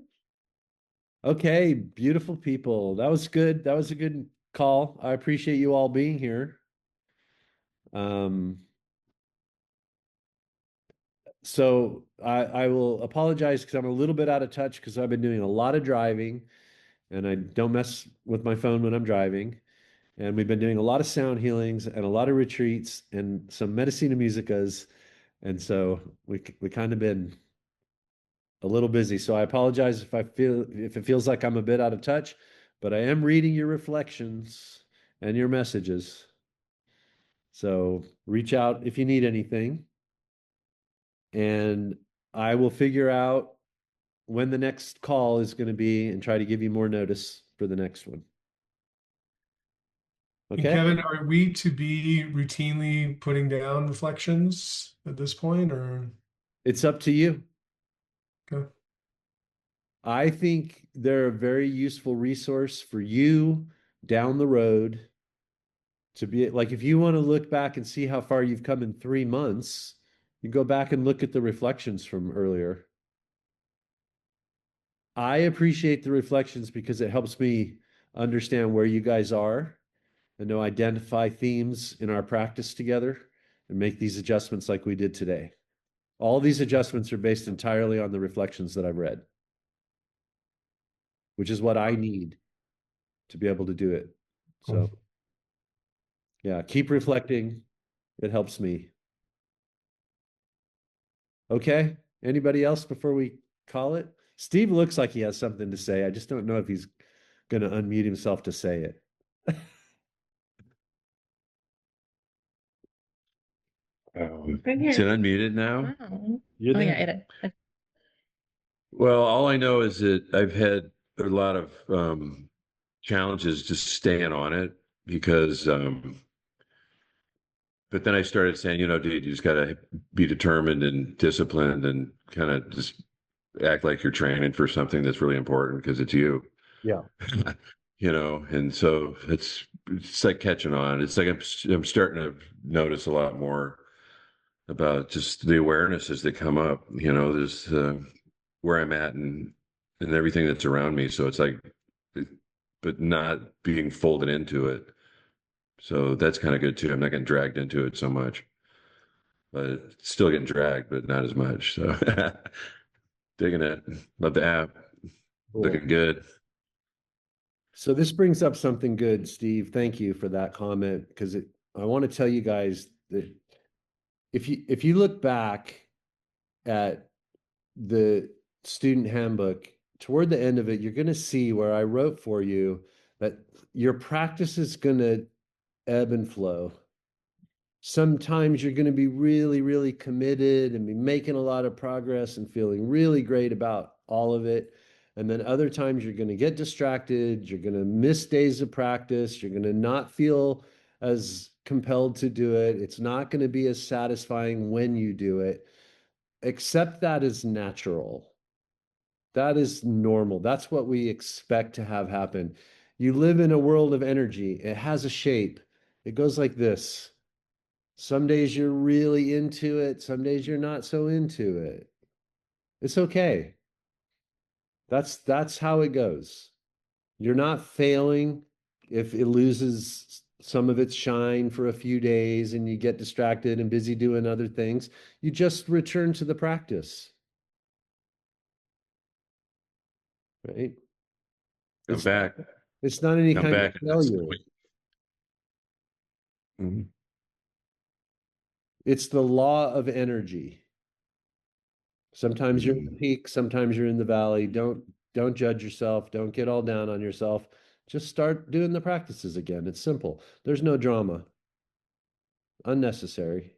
Okay, beautiful people. That was good. That was a good call. I appreciate you all being here. So I will apologize because I'm a little bit out of touch because I've been doing a lot of driving and I don't mess with my phone when I'm driving. And we've been doing a lot of sound healings and a lot of retreats and some medicina musicas. And so we kind of been a little busy. So I apologize if it feels like I'm a bit out of touch, but I am reading your reflections and your messages. So reach out if you need anything. And I will figure out when the next call is going to be and try to give you more notice for the next one. And Okay. Kevin, are we to be routinely putting down reflections at this point, or? It's up to you. Okay. I think they're a very useful resource for you down the road to be like, if you want to look back and see how far you've come in 3 months, you go back and look at the reflections from earlier. I appreciate the reflections because it helps me understand where you guys are and to identify themes in our practice together and make these adjustments like we did today. All these adjustments are based entirely on the reflections that I've read, which is what I need to be able to do it. So, yeah, keep reflecting. It helps me. Okay. Anybody else before we call it? Steve looks like he has something to say. I just don't know if he's going to unmute himself to say it. Is it unmuted now? You're Oh there. yeah, Well, all I know is that I've had a lot of challenges just staying on it because, but then I started saying, dude, you just got to be determined and disciplined and kind of just act like you're training for something that's really important because it's you. Yeah. And so it's like catching on. It's like I'm starting to notice a lot more about just the awareness as they come up. There's where I'm at and everything that's around me. So it's like, but not being folded into it. So that's kind of good too. I'm not getting dragged into it so much, but still getting dragged, but not as much. So digging it. Love the app. Cool. Looking good. So this brings up something good, Steve. Thank you for that comment because I want to tell you guys that if you look back at the student handbook, toward the end of it, you're going to see where I wrote for you that your practice is going to ebb and flow. Sometimes you're going to be really, really committed and be making a lot of progress and feeling really great about all of it. And then other times you're going to get distracted. You're going to miss days of practice. You're going to not feel as compelled to do it. It's not going to be as satisfying when you do it. Accept that as natural. That is normal. That's what we expect to have happen. You live in a world of energy. It has a shape. It goes like this. Some days you're really into it. Some days you're not so into it. It's okay. That's how it goes. You're not failing if it loses some of its shine for a few days and you get distracted and busy doing other things. You just return to the practice. right? Come back. It's not any Come kind back. of failure. Mhm. It's the law of energy. Sometimes you're in the peak, sometimes you're in the valley. Don't judge yourself. Don't get all down on yourself. Just start doing the practices again. It's simple. There's no drama. Unnecessary.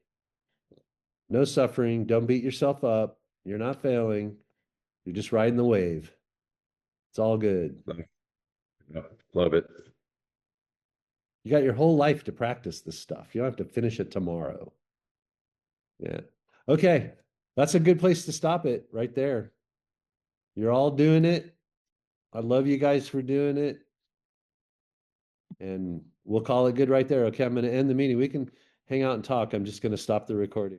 No suffering. Don't beat yourself up. You're not failing. You're just riding the wave. It's all good. Love it. You got your whole life to practice this stuff. You don't have to finish it tomorrow. Yeah. Okay. That's a good place to stop it right there. You're all doing it. I love you guys for doing it. And we'll call it good right there. Okay, I'm going to end the meeting. We can hang out and talk. I'm just going to stop the recording.